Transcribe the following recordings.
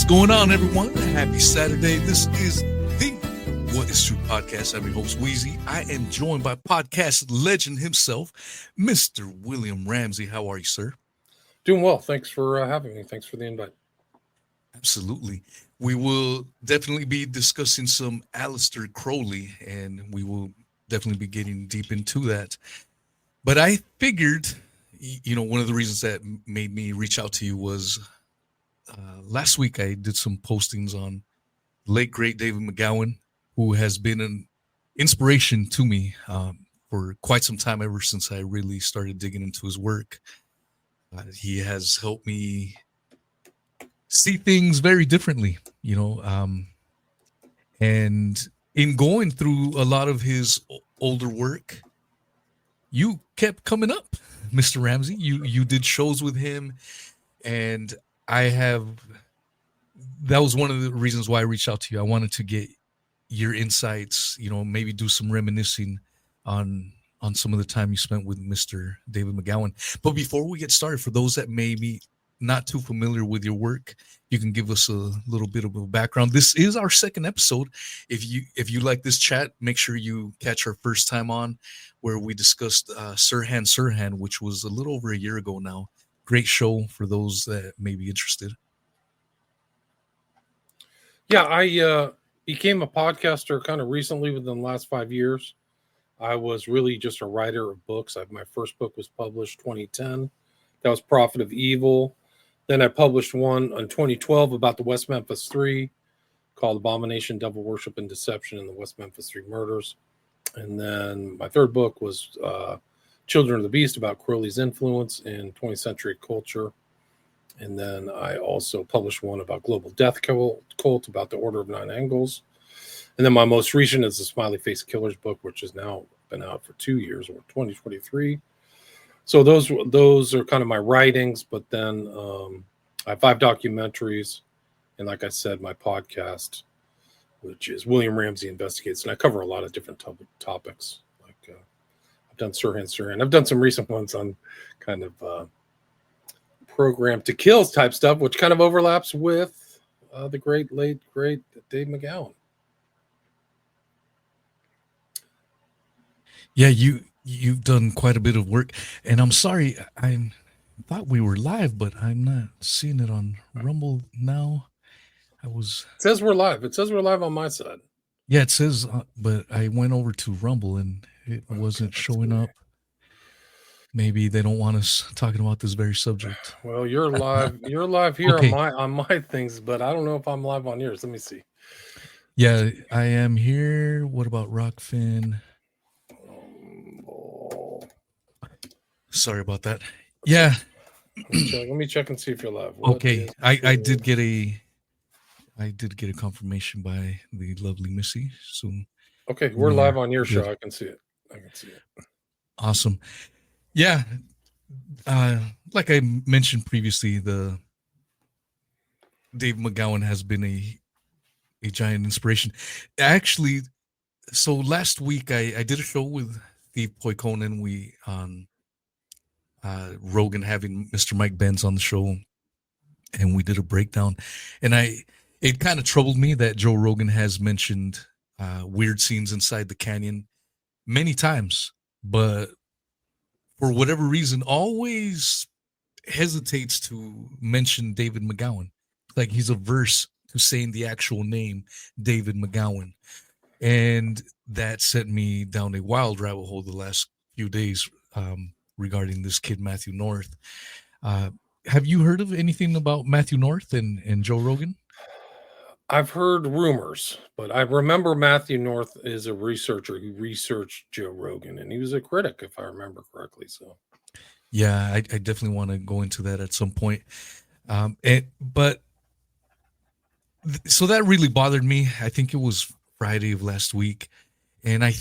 What's going on, everyone? Happy Saturday. This is the What is True podcast. I'm your host, Weezy. I am joined by podcast legend himself, Mr. William Ramsey. How are you, sir? Doing well. Thanks for having me. Thanks for the invite. Absolutely. We will definitely be discussing some Aleister Crowley, and we will definitely be getting deep into that. But I figured, one of the reasons that made me reach out to you was last week I did some postings on late great David McGowan, who has been an inspiration to me for quite some time, ever since I really started digging into his work. He has helped me see things very differently, and in going through a lot of his older work, you kept coming up, Mr. Ramsey. You did shows with him, and that was one of the reasons why I reached out to you. I wanted to get your insights, maybe do some reminiscing on some of the time you spent with Mr. David McGowan. But before we get started, for those that may be not too familiar with your work, you can give us a little bit of a background. This is our second episode. If you like this chat, make sure you catch our first time on, where we discussed Sirhan, which was a little over a year ago now. Great show for those that may be interested. Yeah, I became a podcaster kind of recently within the last 5 years. I was really just a writer of books. My first book was published 2010. That was Prophet of Evil. Then I published one in 2012 about the West Memphis Three called Abomination, Devil Worship, and Deception in the West Memphis Three Murders. And then my third book was Children of the Beast, about Crowley's influence in 20th century culture. And then I also published one about Global Death Cult, about the Order of Nine Angles. And then my most recent is the Smiley Face Killers book, which has now been out for 2 years, or 2023. So those are kind of my writings. But then I have 5 documentaries. And like I said, my podcast, which is William Ramsey Investigates. And I cover a lot of different topics. I've done Sirhan. I've done some recent ones on kind of Program to Kills type stuff, which kind of overlaps with the late great Dave McGowan. Yeah, you've done quite a bit of work, and I'm sorry, I thought we were live, but I'm not seeing it on Rumble now. It says we're live. It says we're live on my side. Yeah, it says, but I went over to Rumble and it wasn't showing up. Maybe they don't want us talking about this very subject. Well, you're live. You're live here okay. on my things, but I don't know if I'm live on yours. Let me see. Yeah, I am here. What about Rockfin? Sorry about that. Yeah. Let me check and see if you're live. Okay, I did get a confirmation by the lovely Missy. So okay, we're live on your show. I can see it. Awesome. Yeah, like I mentioned previously, the Dave McGowan has been a giant inspiration. Actually, so last week I did a show with Steve Poikonen. We on Rogan, having Mr. Mike Benz on the show, and we did a breakdown. And it kind of troubled me that Joe Rogan has mentioned weird scenes inside the canyon many times, but for whatever reason, always hesitates to mention David McGowan. Like he's averse to saying the actual name, David McGowan. And that sent me down a wild rabbit hole the last few days regarding this kid, Matthew North. Have you heard of anything about Matthew North and Joe Rogan? I've heard rumors, but I remember Matthew North is a researcher who researched Joe Rogan, and he was a critic, if I remember correctly. So, yeah, I definitely want to go into that at some point. So that really bothered me. I think it was Friday of last week, and I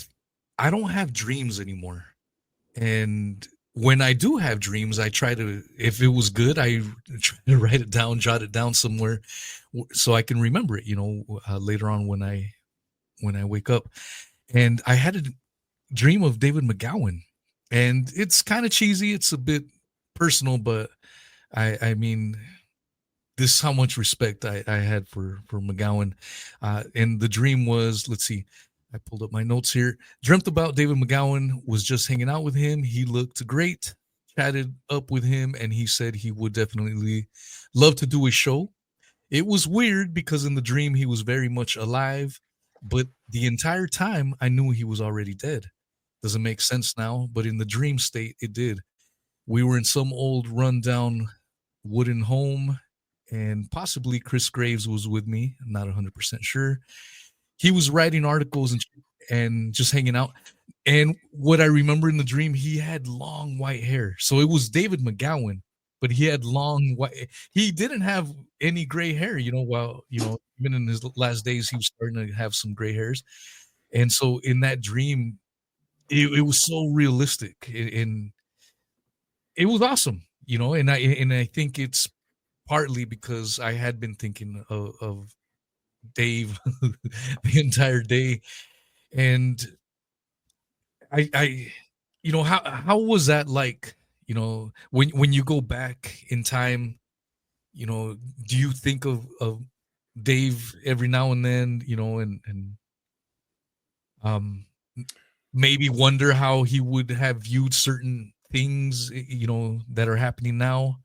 don't have dreams anymore. And when I do have dreams, I try to, if it was good, I try to write it down, jot it down somewhere so I can remember it, later on when I wake up. And I had a dream of David McGowan, and it's kind of cheesy. It's a bit personal, but I mean, this how much respect I had for McGowan. And the dream was, let's see, I pulled up my notes here. Dreamt about David McGowan, was just hanging out with him. He looked great, chatted up with him, and he said he would definitely love to do a show. It was weird because in the dream he was very much alive, but the entire time I knew he was already dead. Doesn't make sense now, but in the dream state, it did. We were in some old rundown wooden home, and possibly Chris Graves was with me. I'm not 100% sure. He was writing articles and just hanging out. And what I remember in the dream, he had long white hair. So it was David McGowan, but he had long white. He didn't have any gray hair, while, even in his last days, he was starting to have some gray hairs. And so in that dream, it was so realistic, and it was awesome, and I think it's partly because I had been thinking of Dave the entire day, and I how was that like? When you go back in time, do you think of Dave every now and then, and um maybe wonder how he would have viewed certain things, that are happening now,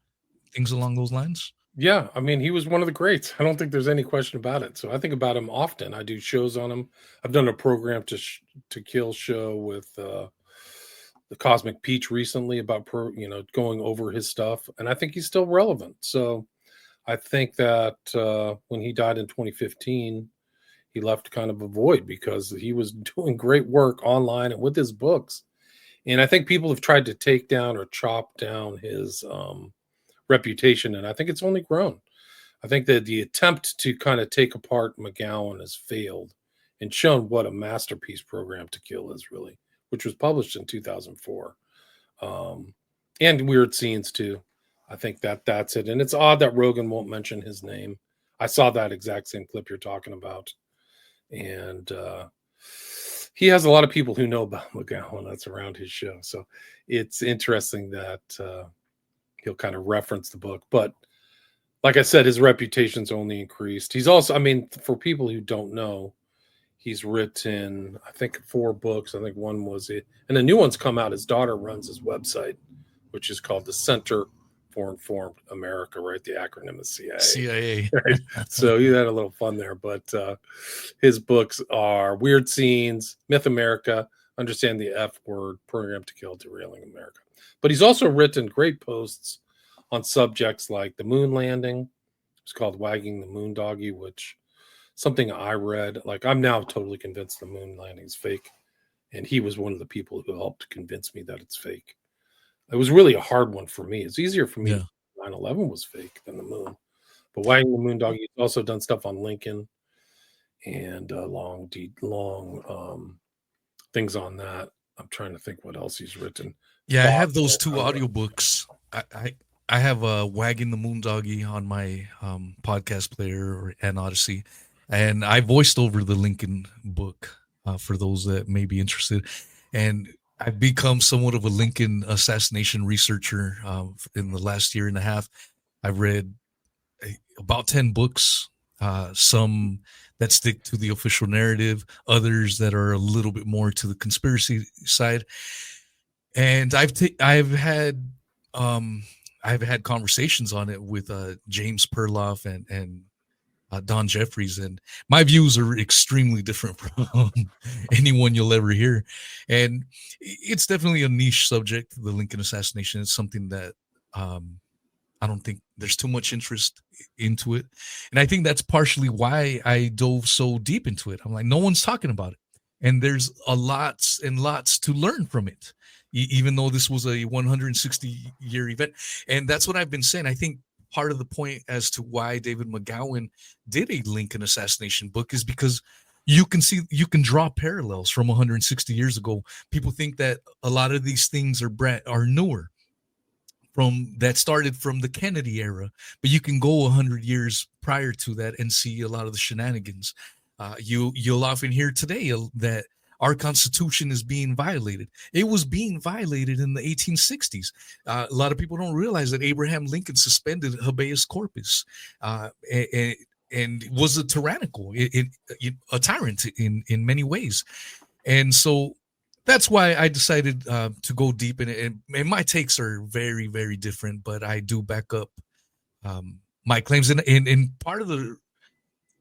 things along those lines? Yeah, I mean, he was one of the greats. I don't think there's any question about it. So I think about him often. I do shows on him. I've done a program to kill show with the Cosmic Peach recently about going over his stuff, and I think he's still relevant. So I think that when he died in 2015, he left kind of a void because he was doing great work online and with his books. And I think people have tried to take down or chop down his reputation, and I think it's only grown. I think that the attempt to kind of take apart McGowan has failed and shown what a masterpiece Program to Kill is really, which was published in 2004. And Weird Scenes too. I think that's it. And it's odd that Rogan won't mention his name. I saw that exact same clip you're talking about. And he has a lot of people who know about McGowan that's around his show. So it's interesting that he'll kind of reference the book. But like I said, his reputation's only increased. He's also, I mean, for people who don't know, he's written, I think, 4 books. I think one was it. And a new one's come out. His daughter runs his website, which is called the Center for Informed America, right? The acronym is CIA. CIA. Right? So he had a little fun there. But his books are Weird Scenes, Myth America, Understand the F Word, Program to Kill, Derailing America. But he's also written great posts on subjects like the moon landing. It's called Wagging the Moon Doggy, which something I read. Like, I'm now totally convinced the moon landing is fake. And he was one of the people who helped convince me that it's fake. It was really a hard one for me. It's easier for me. Yeah. 9/11 was fake than the moon. But Wagging the Moon Doggy, he's also done stuff on Lincoln and long things on that. I'm trying to think what else he's written. Yeah, I have those 2 audiobooks. I have Wagging the Moon Doggy on my podcast player and Odyssey, and I voiced over the Lincoln book for those that may be interested. And I've become somewhat of a Lincoln assassination researcher in the last year and a half. I've read about 10 books, some that stick to the official narrative, others that are a little bit more to the conspiracy side. And I've had conversations on it with James Perloff and Don Jeffries, and my views are extremely different from anyone you'll ever hear. And it's definitely a niche subject, the Lincoln assassination. It's something that I don't think there's too much interest into it. And I think that's partially why I dove so deep into it. I'm like, no one's talking about it. And there's lots and lots to learn from it, even though this was a 160-year event. And that's what I've been saying. I think part of the point as to why David McGowan did a Lincoln assassination book is because you can draw parallels from 160 years ago. People think that a lot of these things are newer, that started from the Kennedy era, but you can go 100 years prior to that and see a lot of the shenanigans. You'll often hear today that our Constitution is being violated. It was being violated in the 1860s. A lot of people don't realize that Abraham Lincoln suspended habeas corpus, and was a tyrannical, a tyrant in many ways. And so that's why I decided to go deep in it. And my takes are very, very different, but I do back up my claims. And part of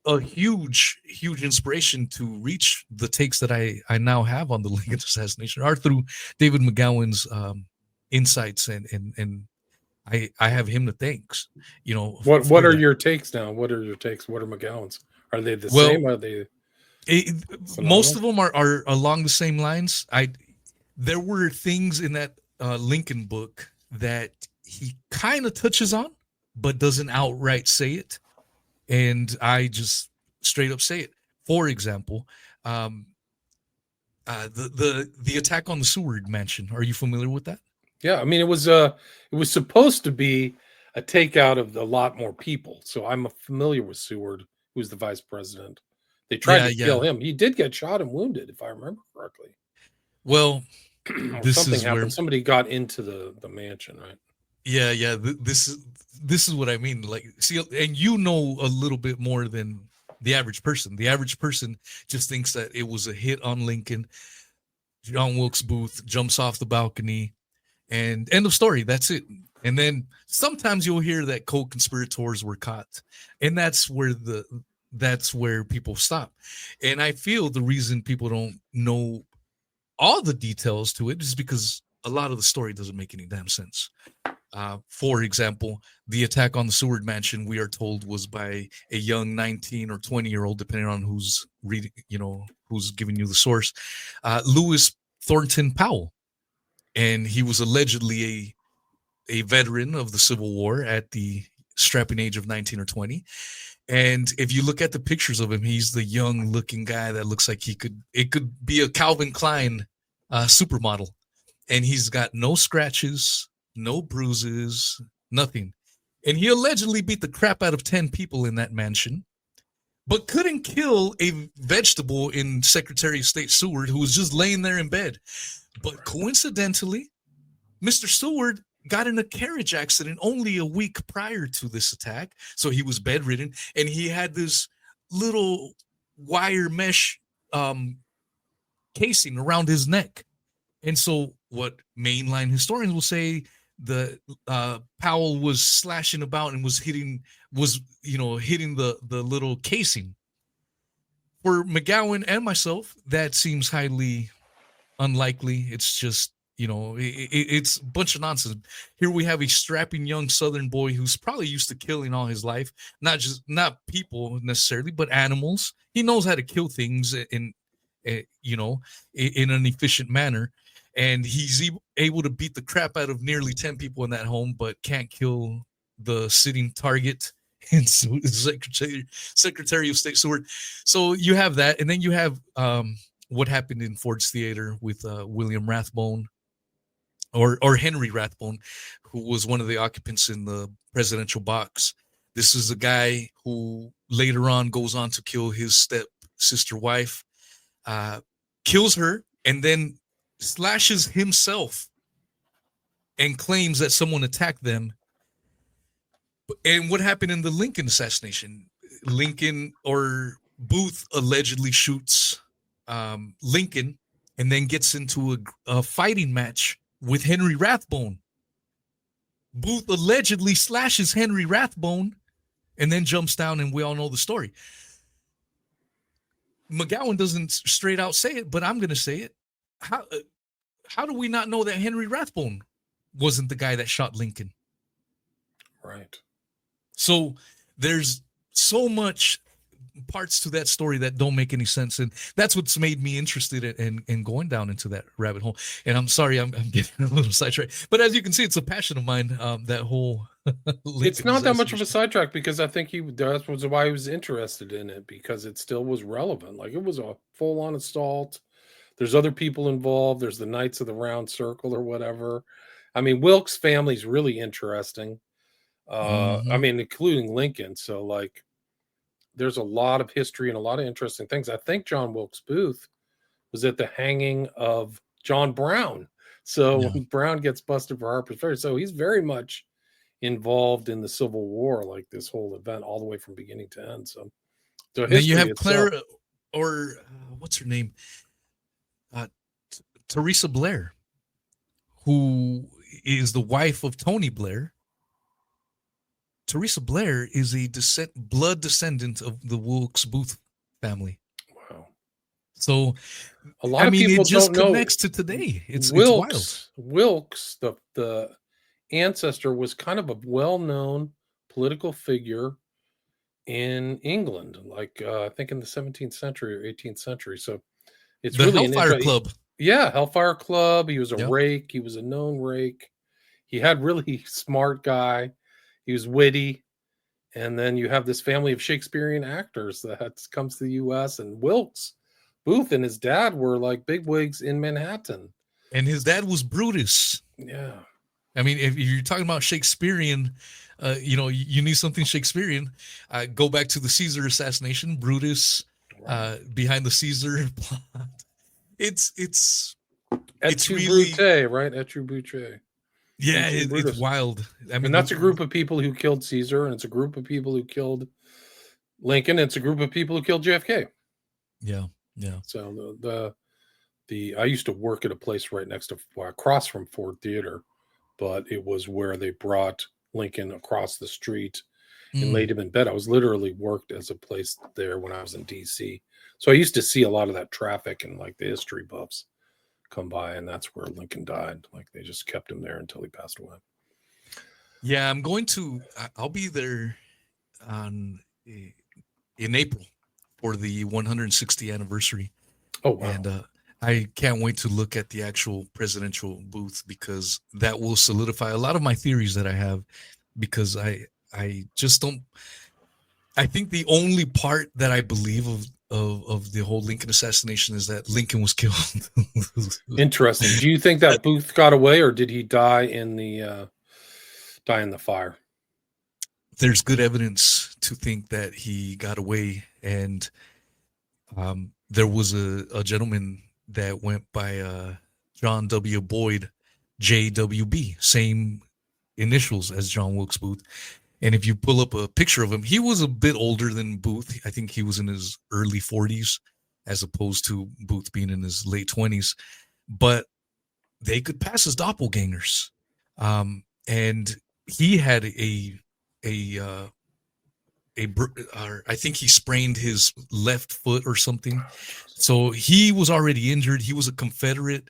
a huge inspiration to reach the takes that I now have on the Lincoln assassination are through David McGowan's insights, and I have him to thanks. What are your takes now? What are your takes? What are McGowan's? Are they the same? Are they most of them are along the same lines. There were things in that Lincoln book that he kind of touches on, but doesn't outright say it. And I just straight up say it. For example, the attack on the Seward Mansion. Are you familiar with that? Yeah, I mean, it was supposed to be a takeout of a lot more people. So I'm familiar with Seward, who's the vice president. They tried to kill him. He did get shot and wounded, if I remember correctly. Well, something happened. Somebody got into the mansion, right? Yeah. This is what I mean. Like, see, and you know a little bit more than the average person. The average person just thinks that it was a hit on Lincoln. John Wilkes Booth jumps off the balcony, and end of story. That's it. And then sometimes you'll hear that co-conspirators were caught, and that's where people stop. And I feel the reason people don't know all the details to it is because a lot of the story doesn't make any damn sense. For example, the attack on the Seward Mansion, we are told, was by a young 19 or 20-year-old, depending on who's reading, who's giving you the source, Lewis Thornton Powell. And he was allegedly a veteran of the Civil War at the strapping age of 19 or 20. And if you look at the pictures of him, he's the young looking guy that looks like it could be a Calvin Klein supermodel. And he's got no scratches, no bruises, nothing. And he allegedly beat the crap out of 10 people in that mansion, but couldn't kill a vegetable in Secretary of State Seward, who was just laying there in bed. But coincidentally, Mr. Seward got in a carriage accident only a week prior to this attack. So he was bedridden, and he had this little wire mesh casing around his neck. And so what mainline historians will say, the Powell was slashing about and was hitting the little casing. For McGowan and myself, that seems highly unlikely. It's just, it's a bunch of nonsense. Here we have a strapping young Southern boy who's probably used to killing all his life, not people necessarily, but animals. He knows how to kill things in an efficient manner. And he's able to beat the crap out of nearly 10 people in that home, but can't kill the sitting target and Secretary of State Seward. So you have that. And then you have what happened in Ford's Theater with William Rathbone or Henry Rathbone, who was one of the occupants in the presidential box. This is a guy who later on goes on to kill his stepsister wife, kills her, and then slashes himself and claims that someone attacked them. And what happened in the Lincoln assassination? Lincoln or Booth allegedly shoots Lincoln and then gets into a fighting match with Henry Rathbone. Booth allegedly slashes Henry Rathbone and then jumps down, and we all know the story. McGowan doesn't straight out say it, but I'm going to say it. How do we not know that Henry Rathbone wasn't the guy that shot Lincoln? Right. So there's so much parts to that story that don't make any sense, and that's what's made me interested in going down into that rabbit hole. And I'm sorry, I'm getting a little sidetracked, but as you can see, it's a passion of mine. That whole it's not that much of a sidetrack, because I think that was why he was interested in it, because it still was relevant. Like, it was a full-on assault. There's other people involved. There's the Knights of the Round Circle or whatever. I mean, Wilkes' family is really interesting. I mean, including Lincoln. So, like, there's a lot of history and a lot of interesting things. I think John Wilkes Booth was at the hanging of John Brown. So Yeah. when Brown gets busted for Harper's Ferry, so he's very much involved in the Civil War, like this whole event, all the way from beginning to end. So And then you history have itself. Claire, or what's her name? Teresa Blair, who is the wife of Tony Blair. Teresa Blair is a blood descendant of the Wilkes Booth family. Wow. So, A lot of it people just don't know connects to today. It's wild. Wilkes, the ancestor, was kind of a well-known political figure in England, like I think in the 17th century or 18th century. So it's The really an Hellfire interesting. Club. Yeah, Hellfire Club. He was a Yep. rake. He was a known rake. He had really smart guy. He was witty. And then you have this family of Shakespearean actors that comes to the U.S. And Wilkes Booth and his dad were like bigwigs in Manhattan. And his dad was Brutus. Yeah. I mean, if you're talking about Shakespearean, you need something Shakespearean. Go back to the Caesar assassination, Brutus, behind the Caesar plot. It's really Brute, right? Etu Brute. Yeah, it's wild. I mean, and that's a group of people who killed Caesar, and it's a group of people who killed Lincoln. It's a group of people who killed JFK. Yeah. So I used to work at a place right next to across from Ford Theater, but it was where they brought Lincoln across the street and laid him in bed. I was literally worked as a place there when I was in DC. So I used to see a lot of that traffic and like the history buffs come by, and that's where Lincoln died. Like they just kept him there until he passed away. Yeah, I'll be there in April for the 160th anniversary. Oh, wow. And I can't wait to look at the actual presidential booth, because that will solidify a lot of my theories that I have, because I just don't. I think the only part that I believe of the whole Lincoln assassination is that Lincoln was killed. Interesting. Do you think that Booth got away, or did he die in the fire? There's good evidence to think that he got away, and there was a gentleman that went by John W. Boyd, JWB, same initials as John Wilkes Booth. And if you pull up a picture of him, he was a bit older than Booth. I think he was in his early 40s, as opposed to Booth being in his late 20s. But they could pass as doppelgangers. And he had I think he sprained his left foot or something. So he was already injured. He was a Confederate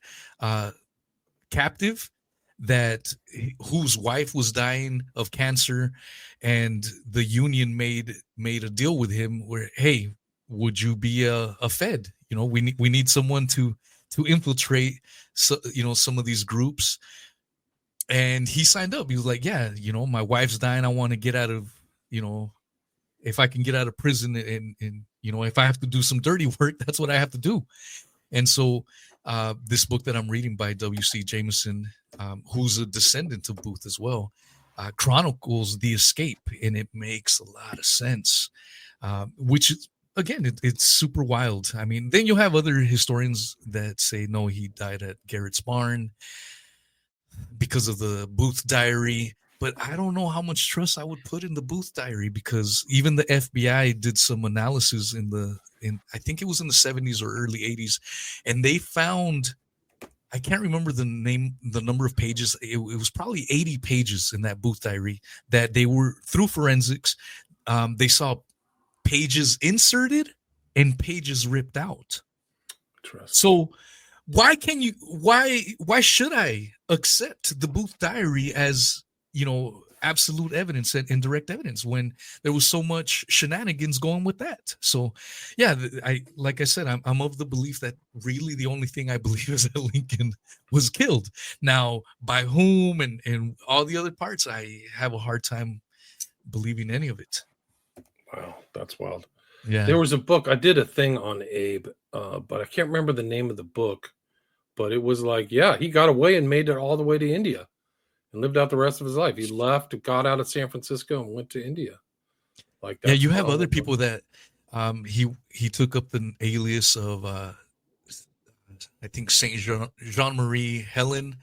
captive whose wife was dying of cancer, and the Union made a deal with him where, hey, would you be a Fed? We need someone to infiltrate, some of these groups. And he signed up. He was like, yeah, my wife's dying. I want to get out of, if I can get out of prison, and if I have to do some dirty work, that's what I have to do. And so this book that I'm reading by W.C. Jameson, who's a descendant of Booth as well, chronicles the escape, and it makes a lot of sense, which is, again, it's super wild. I mean, then you'll have other historians that say, no, he died at Garrett's barn because of the Booth diary. But I don't know how much trust I would put in the Booth diary, because even the FBI did some analysis in I think it was in the 70s or early 80s, and they found, I can't remember the number of pages. It was probably 80 pages in that Booth diary that they were, through forensics, they saw pages inserted and pages ripped out. So why should I accept the Booth diary as, absolute evidence and direct evidence, when there was so much shenanigans going with that? So yeah, like I said, I'm of the belief that really the only thing I believe is that Lincoln was killed. Now, by whom and all the other parts, I have a hard time believing any of it. Wow, that's wild. Yeah, there was a book, I did a thing on Abe, but I can't remember the name of the book, but it was like, yeah, he got away and made it all the way to India and lived out the rest of his life. He left, got out of San Francisco, and went to India. Like that. Yeah, you have other people that he took up the alias of I think Saint Jean Marie Helen,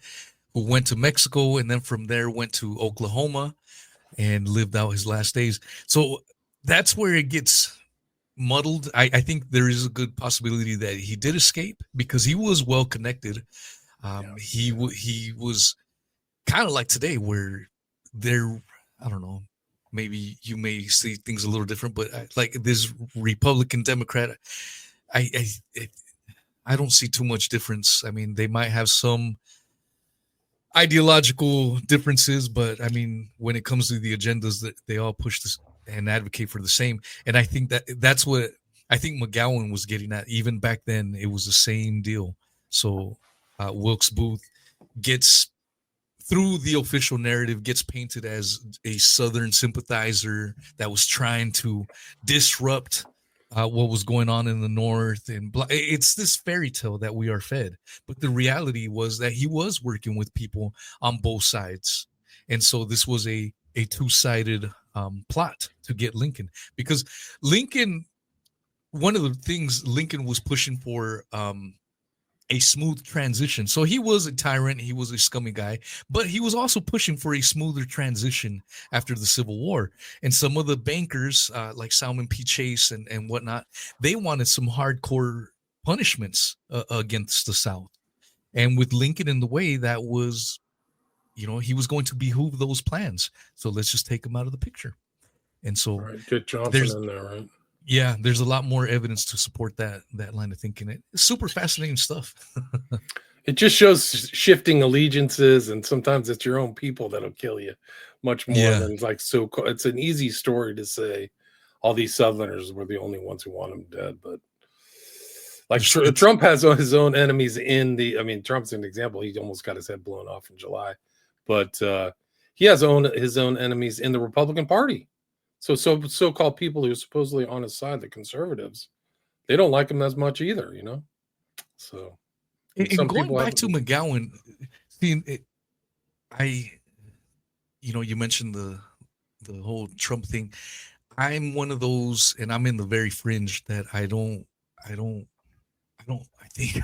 who went to Mexico and then from there went to Oklahoma and lived out his last days. So that's where it gets muddled. I think there is a good possibility that he did escape because he was well connected. He was kind of like today, where there, I don't know, maybe you may see things a little different, but like this Republican Democrat, I, I I don't see too much difference. I mean, they might have some ideological differences, but I mean, when it comes to the agendas, that they all push this and advocate for the same. And I think that's what I think McGowan was getting at. Even back then, it was the same deal. So Wilkes Booth gets through the official narrative, gets painted as a Southern sympathizer that was trying to disrupt what was going on in the North. And it's this fairy tale that we are fed. But the reality was that he was working with people on both sides. And so this was a two-sided plot to get Lincoln. Because Lincoln, one of the things Lincoln was pushing for a smooth transition. So he was a tyrant, he was a scummy guy, but he was also pushing for a smoother transition after the Civil War. And some of the bankers, like Salmon P. Chase and whatnot, they wanted some hardcore punishments against the South. And with Lincoln in the way, that was, he was going to behoove those plans. So let's just take him out of the picture. And so get Johnson in there, right? Yeah, there's a lot more evidence to support that line of thinking. It's super fascinating stuff. It just shows shifting allegiances, and sometimes it's your own people that'll kill you much more than like so. It's an easy story to say all these Southerners were the only ones who want him dead, but like Trump has his own enemies in the. I mean, Trump's an example. He almost got his head blown off in July, but he has his own enemies in the Republican Party. So-called people who are supposedly on his side, the conservatives, they don't like him as much either, So, and going back to McGowan, you mentioned the whole Trump thing. I'm one of those, and I'm in the very fringe that I think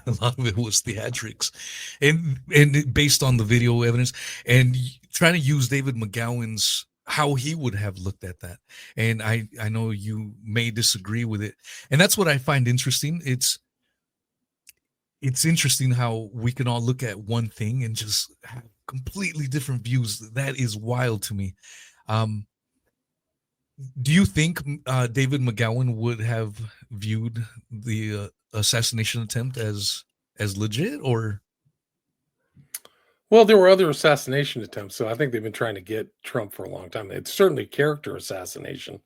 a lot of it was theatrics, and based on the video evidence, and trying to use David McGowan's how he would have looked at that. And I know you may disagree with it, and that's what I find interesting. It's interesting how we can all look at one thing and just have completely different views. That is wild to me. Do you think David McGowan would have viewed the assassination attempt as legit, or? Well, there were other assassination attempts, so I think they've been trying to get Trump for a long time. It's certainly character assassination,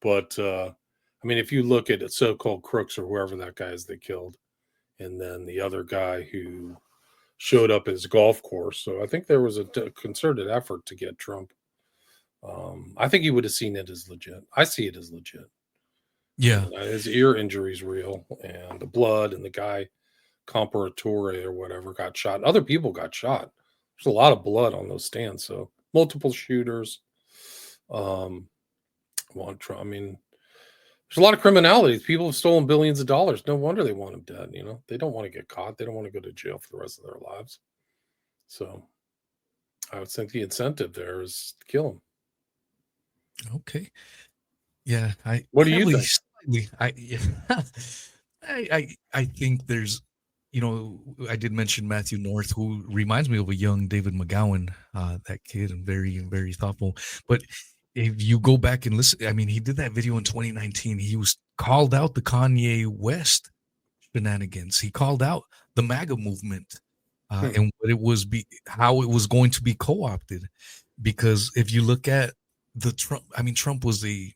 but I mean, if you look at so-called crooks or whoever that guy is they killed, and then the other guy who showed up at his golf course, so I think there was a concerted effort to get Trump. I think he would have seen it as legit. I see it as legit. Yeah, his ear injury is real, and the blood, and the guy Comparatore or whatever got shot. Other people got shot. There's a lot of blood on those stands. So multiple shooters. I mean, there's a lot of criminality. People have stolen billions of dollars. No wonder they want him dead. They don't want to get caught. They don't want to go to jail for the rest of their lives. So I would think the incentive there is to kill him. Okay. Yeah. What do you think? I think there's, I did mention Matthew North, who reminds me of a young David McGowan, that kid, and very, very thoughtful. But if you go back and listen, I mean, he did that video in 2019. He was called out the Kanye West shenanigans. He called out the MAGA movement and what it was, how it was going to be co-opted. Because if you look at Trump was a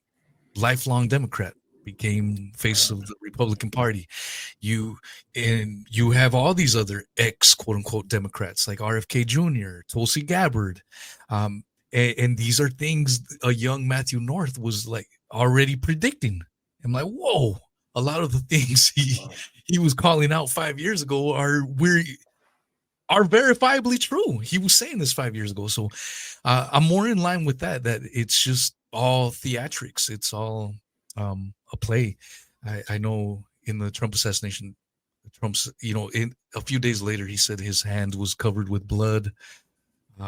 lifelong Democrat, became face of the Republican Party. You have all these other ex quote unquote Democrats like RFK Jr., Tulsi Gabbard, and these are things a young Matthew North was like already predicting. I'm like, whoa! A lot of the things he was calling out 5 years ago are verifiably true. He was saying this 5 years ago. So I'm more in line with that it's just all theatrics. It's all a play. I know in the Trump assassination Trump's, in a few days later, he said his hand was covered with blood.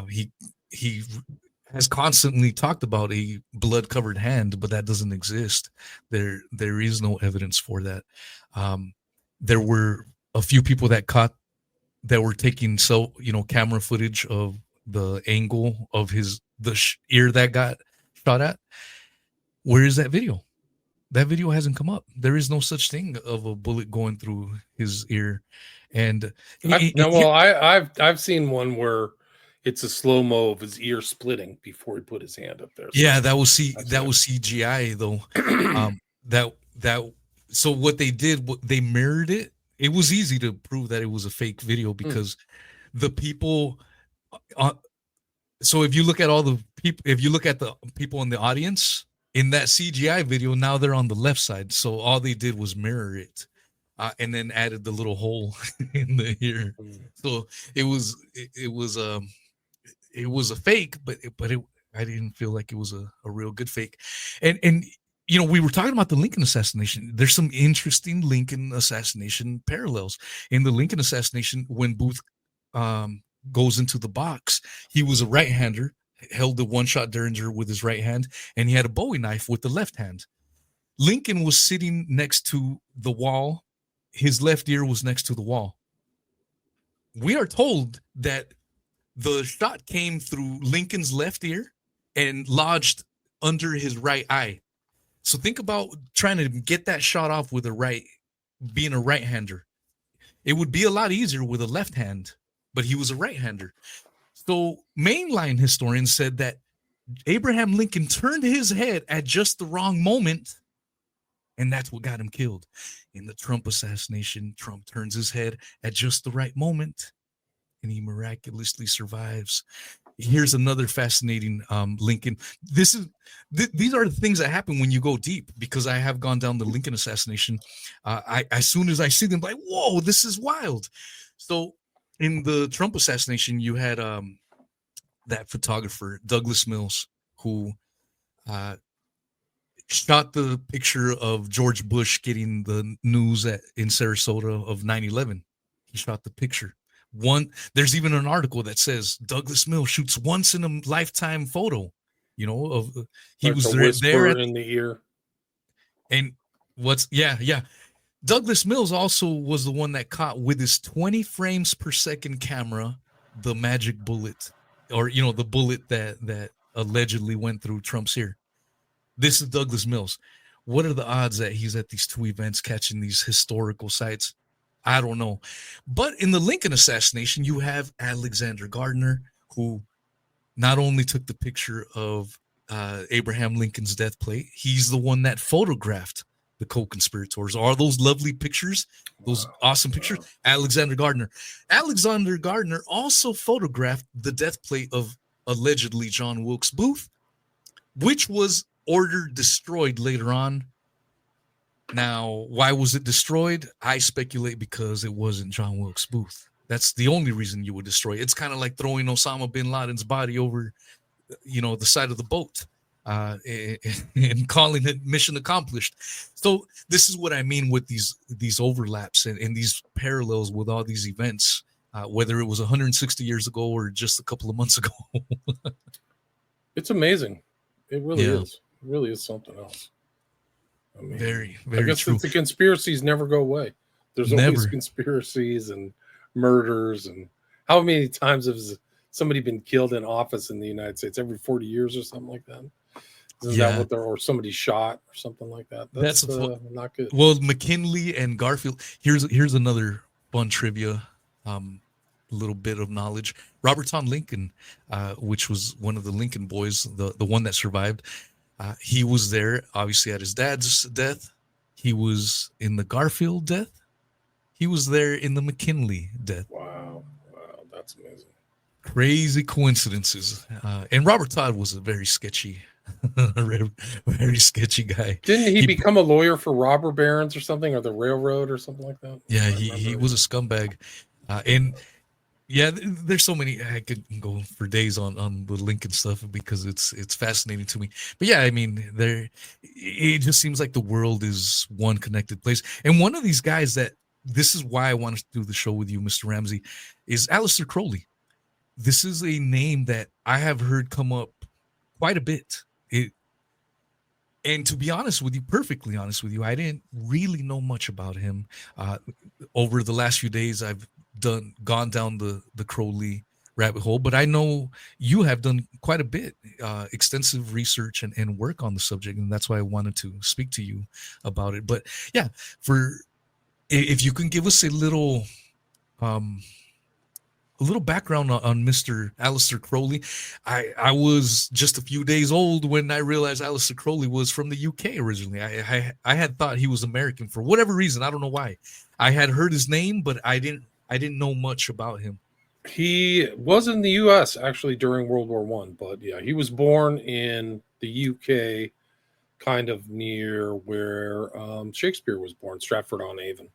He has constantly talked about a blood covered hand, but that doesn't exist. There is no evidence for that. There were a few people that were taking camera footage of the angle of the ear that got shot at. Where is that video? That video hasn't come up. There is no such thing of a bullet going through his ear. And I've seen one where it's a slow-mo of his ear splitting before he put his hand up there. So yeah, that was CGI though. So what they did, they mirrored it. It was easy to prove that it was a fake video because the people. So if you look at the people in the audience in that CGI video, now they're on the left side. So all they did was mirror it, and then added the little hole in the ear. So it was a fake, but I didn't feel like it was a real good fake. And we were talking about the Lincoln assassination. There's some interesting Lincoln assassination parallels. In the Lincoln assassination, when Booth goes into the box, he was a right-hander, held the one-shot Derringer with his right hand, and he had a Bowie knife with the left hand. Lincoln was sitting next to the wall. His left ear was next to the wall. We are told that the shot came through Lincoln's left ear and lodged under his right eye. So think about trying to get that shot off with being a right-hander. It would be a lot easier with a left hand, but he was a right-hander. So mainline historians said that Abraham Lincoln turned his head at just the wrong moment, and that's what got him killed. In the Trump assassination, Trump turns his head at just the right moment, and he miraculously survives. Here's another fascinating Lincoln. These are the things that happen when you go deep, because I have gone down the Lincoln assassination. As soon as I see them, like, whoa, this is wild. So in the Trump assassination, you had that photographer, Douglas Mills, who shot the picture of George Bush getting the news in Sarasota of 9/11. He shot the picture. There's even an article that says Douglas Mills shoots once in a lifetime photo, he was there in the ear. And Douglas Mills also was the one that caught with his 20 frames per second camera the magic bullet, or the bullet that allegedly went through Trump's ear. This is Douglas Mills. What are the odds that he's at these two events catching these historical sites? I don't know. But in the Lincoln assassination, you have Alexander Gardner, who not only took the picture of Abraham Lincoln's death plate, he's the one that photographed the co-conspirators. Are those lovely pictures? Those awesome pictures? Alexander Gardner. Alexander Gardner also photographed the death plate of allegedly John Wilkes Booth, which was ordered destroyed later on. Now, why was it destroyed? I speculate because it wasn't John Wilkes Booth. That's the only reason you would destroy it. It's kind of like throwing Osama bin Laden's body over, the side of the boat, and calling it mission accomplished. So this is what I mean with these overlaps and these parallels with all these events, whether it was 160 years ago or just a couple of months ago. It's amazing. It really is. It really is something else. I mean, very, very I guess true. the conspiracies never go away. There's always conspiracies and murders. And how many times has somebody been killed in office in the United States? Every 40 years or something like that? Isn't that what or somebody shot or something like that? That's not good. Well, McKinley and Garfield. Here's another fun trivia, little bit of knowledge. Robert Todd Lincoln, which was one of the Lincoln boys, the one that survived. He was there, obviously, at his dad's death. He was in the Garfield death. He was there in the McKinley death. Wow, that's amazing. Crazy coincidences. And Robert Todd was a very sketchy, very sketchy guy. Didn't he become a lawyer for robber barons or something, or the railroad or something like that? Yeah, he was a scumbag. And yeah, there's so many. I could go for days on the Lincoln stuff because it's fascinating to me. But yeah, I mean, it just seems like the world is one connected place. And one of these guys that this is why I wanted to do the show with you, Mr. Ramsey, is Aleister Crowley. This is a name that I have heard come up quite a bit. And to be honest with you, perfectly honest with you, I didn't really know much about him. Over the last few days, I've gone down the Crowley rabbit hole, but I know you have done quite a bit, extensive research and work on the subject, and that's why I wanted to speak to you about it. But yeah, if you can give us a little background on Mr. Aleister Crowley. I was just a few days old when I realized Aleister Crowley was from the UK originally. I had thought he was American for whatever reason. I don't know why. I had heard his name, but I didn't know much about him. He was in the U.S. actually during World War One, but yeah, he was born in the U.K., kind of near where Shakespeare was born, Stratford-on-Avon,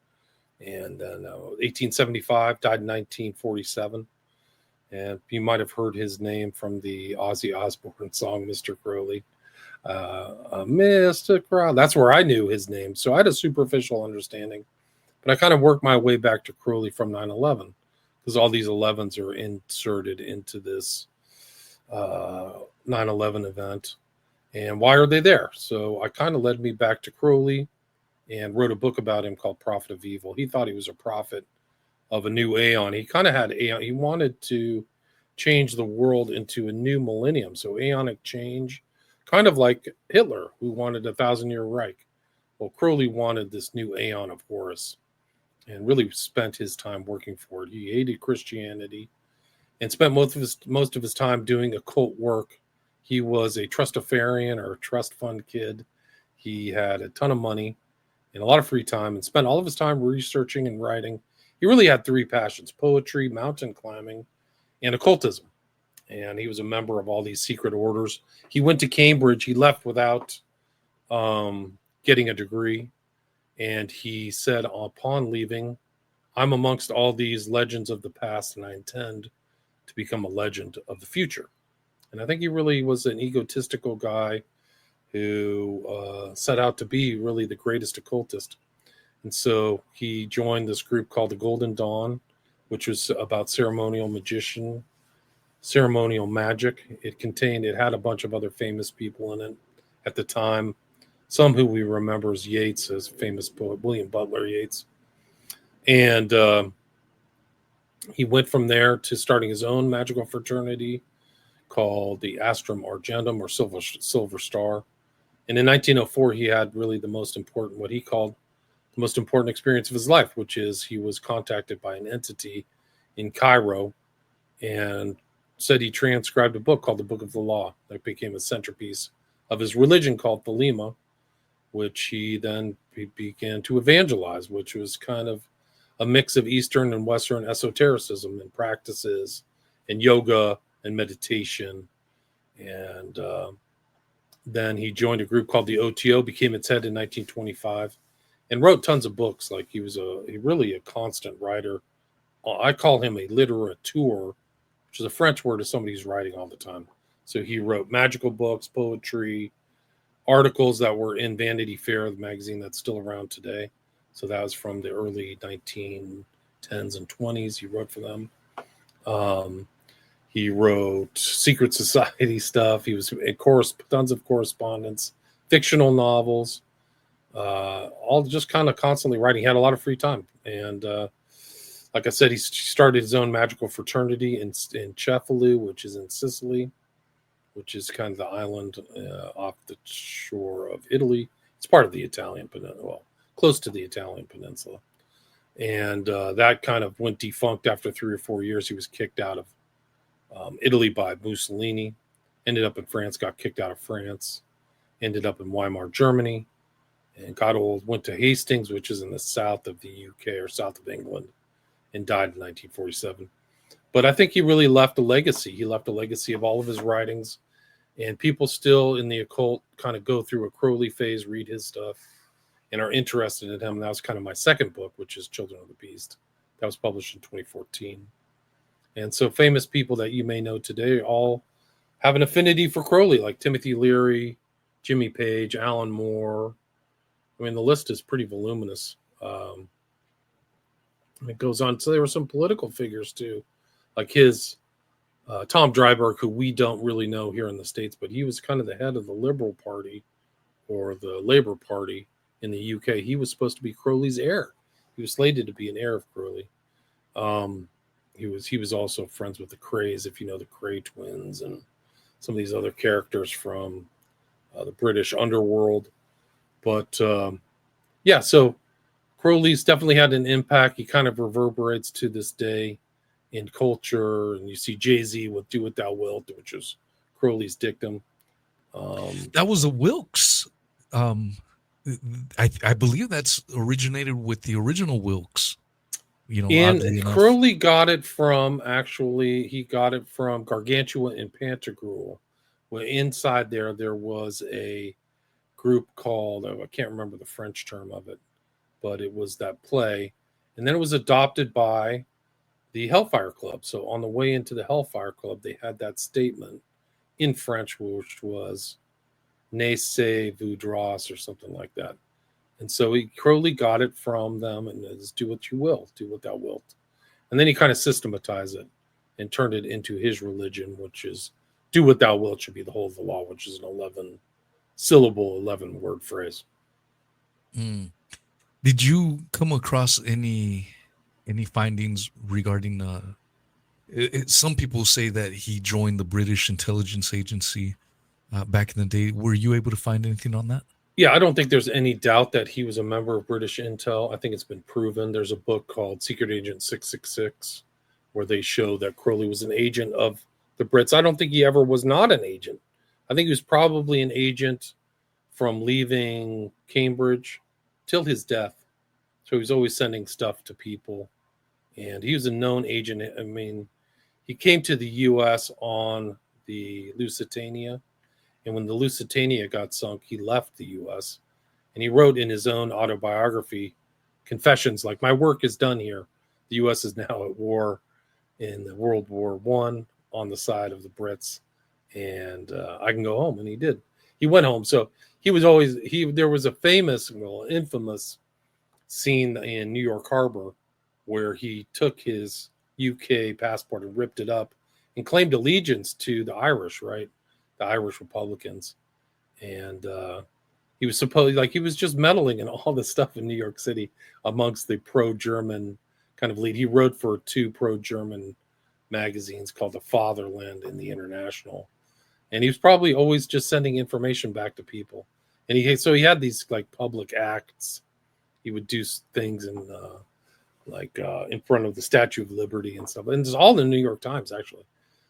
and then 1875, died in 1947. And you might have heard his name from the Ozzy Osbourne song, Mr. Crowley. Mr. Crowley. That's where I knew his name. So I had a superficial understanding. But I kind of worked my way back to Crowley from 9/11 because all these 11s are inserted into this 9/11 event. And why are they there? So I kind of led me back to Crowley and wrote a book about him called Prophet of Evil. He thought he was a prophet of a new aeon. He kind of had aeon. He wanted to change the world into a new millennium. So aeonic change, kind of like Hitler, who wanted a 1,000-year Reich. Well, Crowley wanted this new aeon of Horus and really spent his time working for it. He hated Christianity and spent most of his time doing occult work. He was a trustafarian or a trust fund kid. He had a ton of money and a lot of free time and spent all of his time researching and writing. He really had three passions: poetry, mountain climbing, and occultism. And he was a member of all these secret orders. He went to Cambridge. He left without getting a degree. And he said upon leaving, I'm amongst all these legends of the past, and I intend to become a legend of the future. And I think he really was an egotistical guy who set out to be really the greatest occultist. And so he joined this group called the Golden Dawn, which was about ceremonial magic. It had a bunch of other famous people in it at the time. Some who we remember as Yeats, as famous poet William Butler Yeats. And he went from there to starting his own magical fraternity called the Astrum Argentum, or Silver Star. And in 1904, he had really what he called the most important experience of his life, which is he was contacted by an entity in Cairo and said he transcribed a book called the Book of the Law that became a centerpiece of his religion called Thelema, which he then began to evangelize, which was kind of a mix of Eastern and Western esotericism and practices and yoga and meditation. And then he joined a group called the OTO, became its head in 1925, and wrote tons of books. Like he was really a constant writer. I call him a littérateur, which is a French word of somebody who's writing all the time. So he wrote magical books, poetry, articles that were in Vanity Fair, the magazine that's still around today. So that was from the early 1910s and 20s. He wrote for them. He wrote secret society stuff. He was in tons of correspondence, fictional novels, all just kind of constantly writing. He had a lot of free time. And like I said, he started his own magical fraternity in Cefalù, which is in Sicily, which is kind of the island off the shore of Italy. It's part of the Italian peninsula, well, close to the Italian peninsula. And that kind of went defunct after 3 or 4 years. He was kicked out of Italy by Mussolini, ended up in France, got kicked out of France, ended up in Weimar, Germany, and got old, went to Hastings, which is in the south of the UK or south of England, and died in 1947. But I think he really left a legacy. He left a legacy of all of his writings, and people still in the occult kind of go through a Crowley phase, read his stuff, and are interested in him. And that was kind of my second book, which is Children of the Beast. That was published in 2014. And so famous people that you may know today all have an affinity for Crowley, like Timothy Leary, Jimmy Page, Alan Moore. I mean, the list is pretty voluminous. It goes on. So there were some political figures too, like his Tom Dryburgh, who we don't really know here in the States, but he was kind of the head of the Liberal Party or the Labour Party in the UK. He was supposed to be Crowley's heir. He was slated to be an heir of Crowley. He was also friends with the Crays, if you know the Cray twins, and some of these other characters from the British underworld. But yeah, so Crowley's definitely had an impact. He kind of reverberates to this day in culture, and you see Jay-Z with "Do What Thou Wilt," which is Crowley's dictum. That was a Wilkes. I believe that's originated with the original Wilkes. And Oddly enough. Crowley got it from Gargantua and Pantagruel. Well, inside there was a group called, I can't remember the French term of it, but it was that play, and then it was adopted by the Hellfire Club. So on the way into the Hellfire Club, they had that statement in French, which was "Ne se voudras" or something like that. And so Crowley got it from them, and is "Do what you will, do what thou wilt." And then he kind of systematized it and turned it into his religion, which is "Do what thou wilt" should be the whole of the law, which is an 11-syllable, 11-word phrase. Did you come across any findings regarding some people say that he joined the British intelligence agency back in the day? Were you able to find anything on that? Yeah, I don't think there's any doubt that he was a member of British Intel. I think it's been proven. There's a book called Secret Agent 666 where they show that Crowley was an agent of the Brits. I don't think he ever was not an agent. I think he was probably an agent from leaving Cambridge till his death. So he was always sending stuff to people. And he was a known agent. I mean, he came to the U.S. on the Lusitania. And when the Lusitania got sunk, he left the U.S. And he wrote in his own autobiography, confessions like, "My work is done here. The U.S. is now at war in the World War I on the side of the Brits. And I can go home." And he did. He went home. So there was a infamous scene in New York Harbor where he took his UK passport and ripped it up and claimed allegiance to the Irish, right? The Irish Republicans. And he was he was just meddling in all this stuff in New York City amongst the pro-German kind of lead. He wrote for 2 pro-German magazines called The Fatherland and The International. And he was probably always just sending information back to people. And he had these like public acts. He would do things in in front of the Statue of Liberty and stuff. And it's all in the New York Times, actually.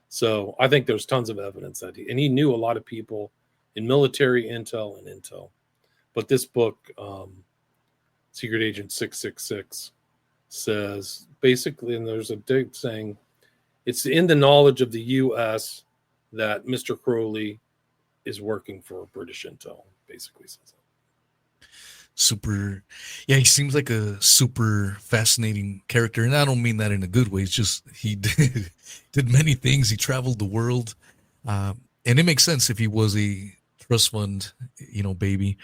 So I think there's tons of evidence that he knew a lot of people in military intel and intel. But this book, Secret Agent 666, says basically, and there's a date saying, it's in the knowledge of the U.S. that Mr. Crowley is working for British intel, basically says that. Super. Yeah, he seems like a super fascinating character. And I don't mean that in a good way. It's just he did many things. He traveled the world. And it makes sense if he was a trust fund, baby.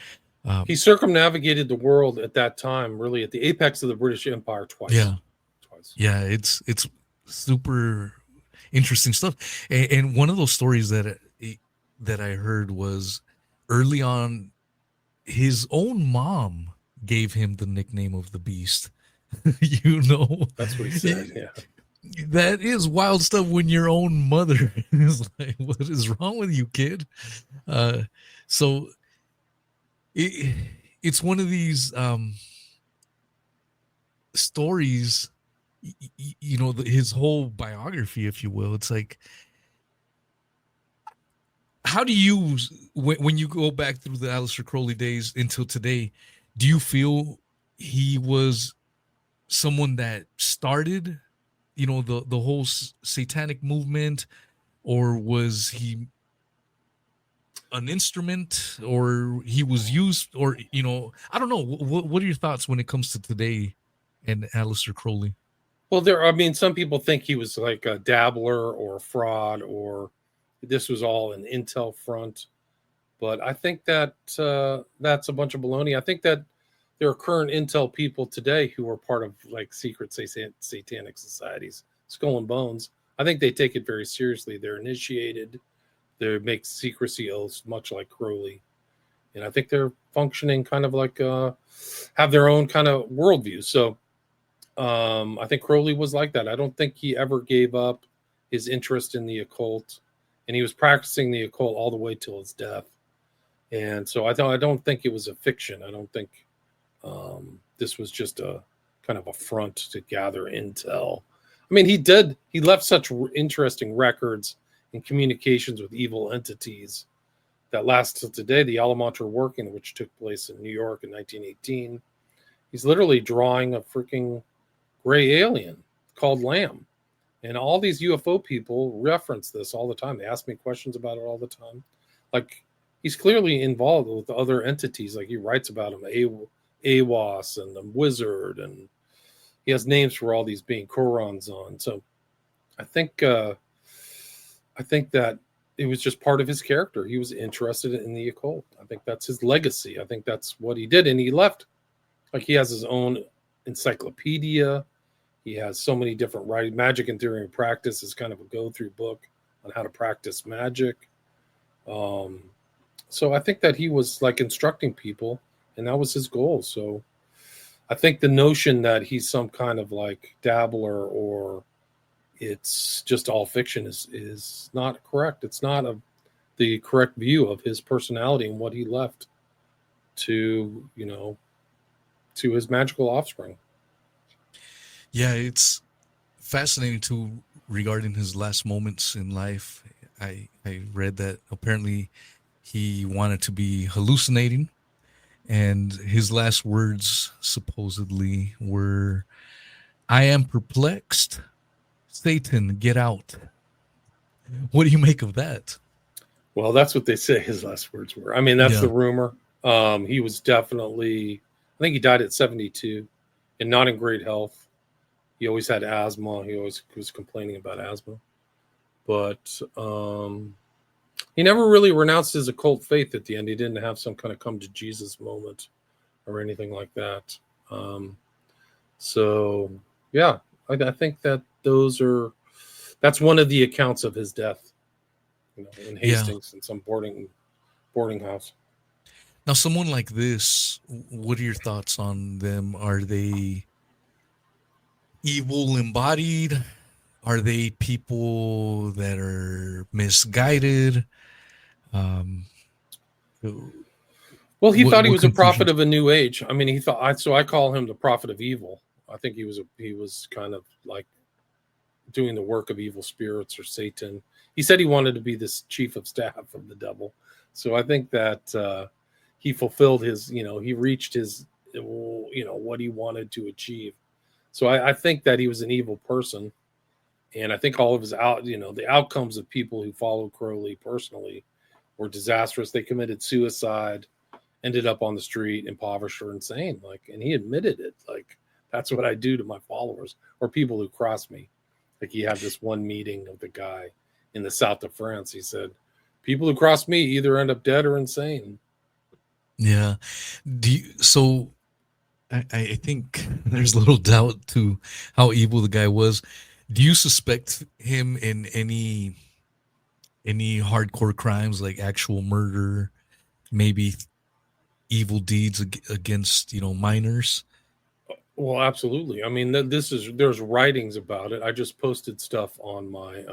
He circumnavigated the world at that time, really at the apex of the British Empire twice. Yeah, it's super interesting stuff. And one of those stories that I heard was early on, his own mom gave him the nickname of the Beast. That's what he said. Yeah, that is wild stuff when your own mother is like, "What is wrong with you, kid?" So it's one of these stories. His whole biography, if you will. It's like, how do you, when you go back through the Aleister Crowley days until today, do you feel he was someone that started, the whole satanic movement, or was he an instrument, or he was used, or I don't know. What are your thoughts when it comes to today and Aleister Crowley? Well, some people think he was like a dabbler or a fraud, or this was all an intel front. But I think that that's a bunch of baloney. I think that there are current intel people today who are part of like secret satanic societies, Skull and Bones. I think they take it very seriously. They're initiated. They make secrecy oaths, much like Crowley, and I think they're functioning kind of like have their own kind of worldview. So I think Crowley was like that. I don't think he ever gave up his interest in the occult, and he was practicing the occult all the way till his death. And so I don't think it was a fiction. I don't think this was just a kind of a front to gather intel. I mean, he left such interesting records and communications with evil entities that last till today. The Alamater working, which took place in New York in 1918, he's literally drawing a freaking gray alien called Lamb. And all these UFO people reference this all the time. They ask me questions about it all the time. Like, he's clearly involved with other entities. Like, he writes about them, AWAS and the Wizard, and he has names for all these being Choronzon. So I think that it was just part of his character. He was interested in the occult. I think that's his legacy. I think that's what he did. And he left, like, he has his own encyclopedia. He has so many different writings. Magic and Theory and Practice is kind of a go-through book on how to practice magic. So I think that he was like instructing people, and that was his goal. So I think the notion that he's some kind of like dabbler or it's just all fiction is not correct. It's not the correct view of his personality and what he left to, to his magical offspring. Yeah, it's fascinating too regarding his last moments in life. I read that apparently he wanted to be hallucinating, and his last words supposedly were, "I am perplexed. Satan, get out." What do you make of that? Well, that's what they say his last words were. I mean, that's Yeah. the rumor. He was definitely, I think he died at 72 and not in great health. He always had asthma. He always was complaining about asthma. But he never really renounced his occult faith at the end. He didn't have some kind of come to Jesus moment or anything like that. So, yeah, I think that that's one of the accounts of his death, in Hastings in some boarding house. Now, someone like this, what are your thoughts on them? Are they evil embodied? Are they people that are misguided? Well, he thought he what was a prophet conclusions? of a new age. I mean, so I call him the prophet of evil. I think he was kind of like doing the work of evil spirits or Satan. He said he wanted to be this chief of staff of the devil. So I think that he fulfilled his, he reached his, what he wanted to achieve. So I think that he was an evil person. And I think all of his the outcomes of people who followed Crowley personally were disastrous. They committed suicide, ended up on the street, impoverished or insane. And he admitted it. Like, that's what I do to my followers or people who cross me. Like, he had this one meeting of the guy in the south of France. He said, people who cross me either end up dead or insane. Yeah. So I think there's little doubt to how evil the guy was. Do you suspect him in any hardcore crimes, like actual murder, maybe evil deeds against minors? Well, absolutely. I mean, there's writings about it. I just posted stuff on my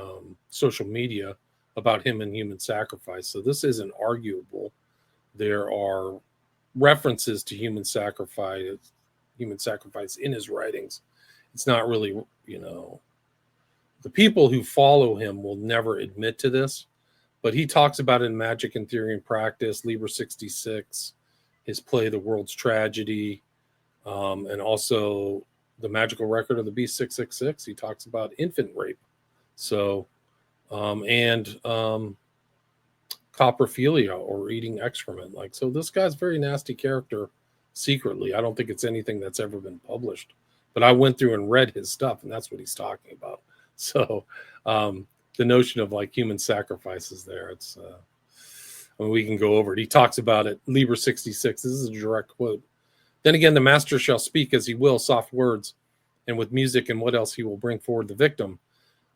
social media about him and human sacrifice. So this isn't arguable. There are references to human sacrifice in his writings. It's not really, the people who follow him will never admit to this, but he talks about it in Magic and Theory and Practice, Liber 66, his play The World's Tragedy, and also the Magical Record of the Beast 666. He talks about infant rape. So, and coprophilia or eating excrement. So this guy's a very nasty character secretly. I don't think it's anything that's ever been published, but I went through and read his stuff, and that's what he's talking about. So the notion of like human sacrifices there, it's we can go over it. He talks about it. Liber 66, this is a direct quote. Then again, the master shall speak as he will, soft words, and with music and what else he will bring forward the victim.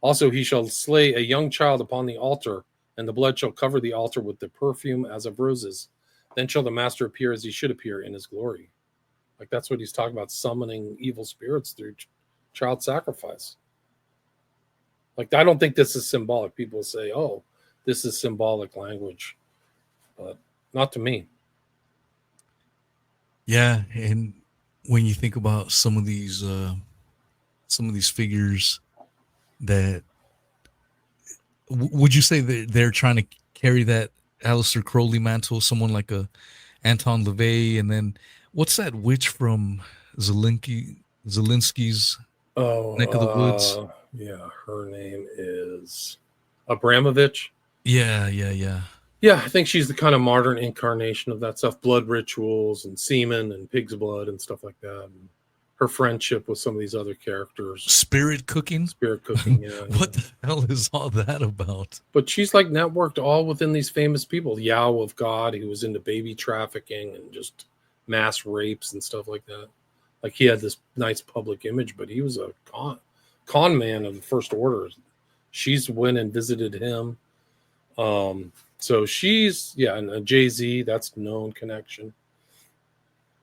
Also he shall slay a young child upon the altar, and the blood shall cover the altar with the perfume as of roses. Then shall the master appear as he should appear in his glory. Like that's what he's talking about, summoning evil spirits through child sacrifice. Like I don't think this is symbolic. People say, oh, this is symbolic language, but not to me. Yeah, and when you think about some of these figures that would you say that they're trying to carry that Aleister Crowley mantle, someone like a Anton LaVey, and then what's that witch from Zelensky's neck of the woods? Yeah, her name is Abramovich. Yeah. Yeah, I think she's the kind of modern incarnation of that stuff, blood rituals and semen and pig's blood and stuff like that. And her friendship with some of these other characters. Spirit cooking, yeah. What the hell is all that about? But she's like networked all within these famous people. Yao of God, who was into baby trafficking and just mass rapes and stuff like that. Like he had this nice public image, but he was a con man of the first order. She's went and visited him. So she's, and Jay-Z, that's known connection.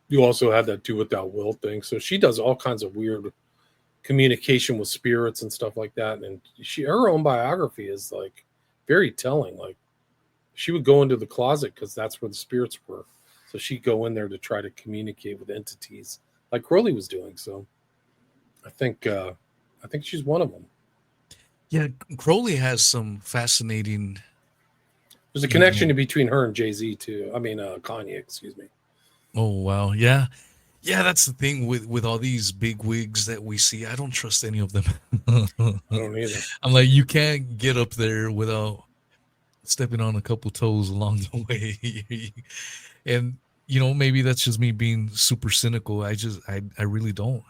You also have that do without will thing. So she does all kinds of weird communication with spirits and stuff like that. And her own biography is like very telling. Like she would go into the closet because that's where the spirits were. So she'd go in there to try to communicate with entities like Crowley was doing. So I think she's one of them. Yeah, Crowley has some fascinating. There's a connection between her and Jay-Z too. I mean, Kanye, excuse me. Oh, wow. Yeah. Yeah, that's the thing with all these big wigs that we see. I don't trust any of them. I don't either. I'm like, you can't get up there without stepping on a couple toes along the way. And, maybe that's just me being super cynical. I really don't.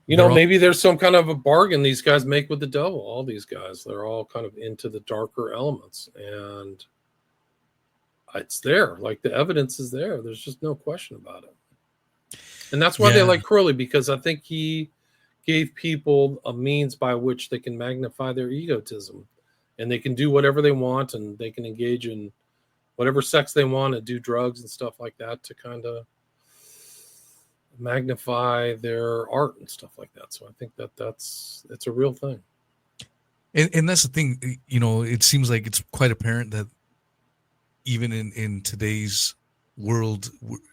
Maybe there's some kind of a bargain these guys make with the devil. All these guys, they're all kind of into the darker elements. And it's there. Like the evidence is there. There's just no question about it. And that's why they like Crowley, because I think he gave people a means by which they can magnify their egotism. And they can do whatever they want, and they can engage in whatever sex they want and do drugs and stuff like that to kind of magnify their art and stuff like that. So I think it's a real thing. And that's the thing, it seems like it's quite apparent that even in today's world,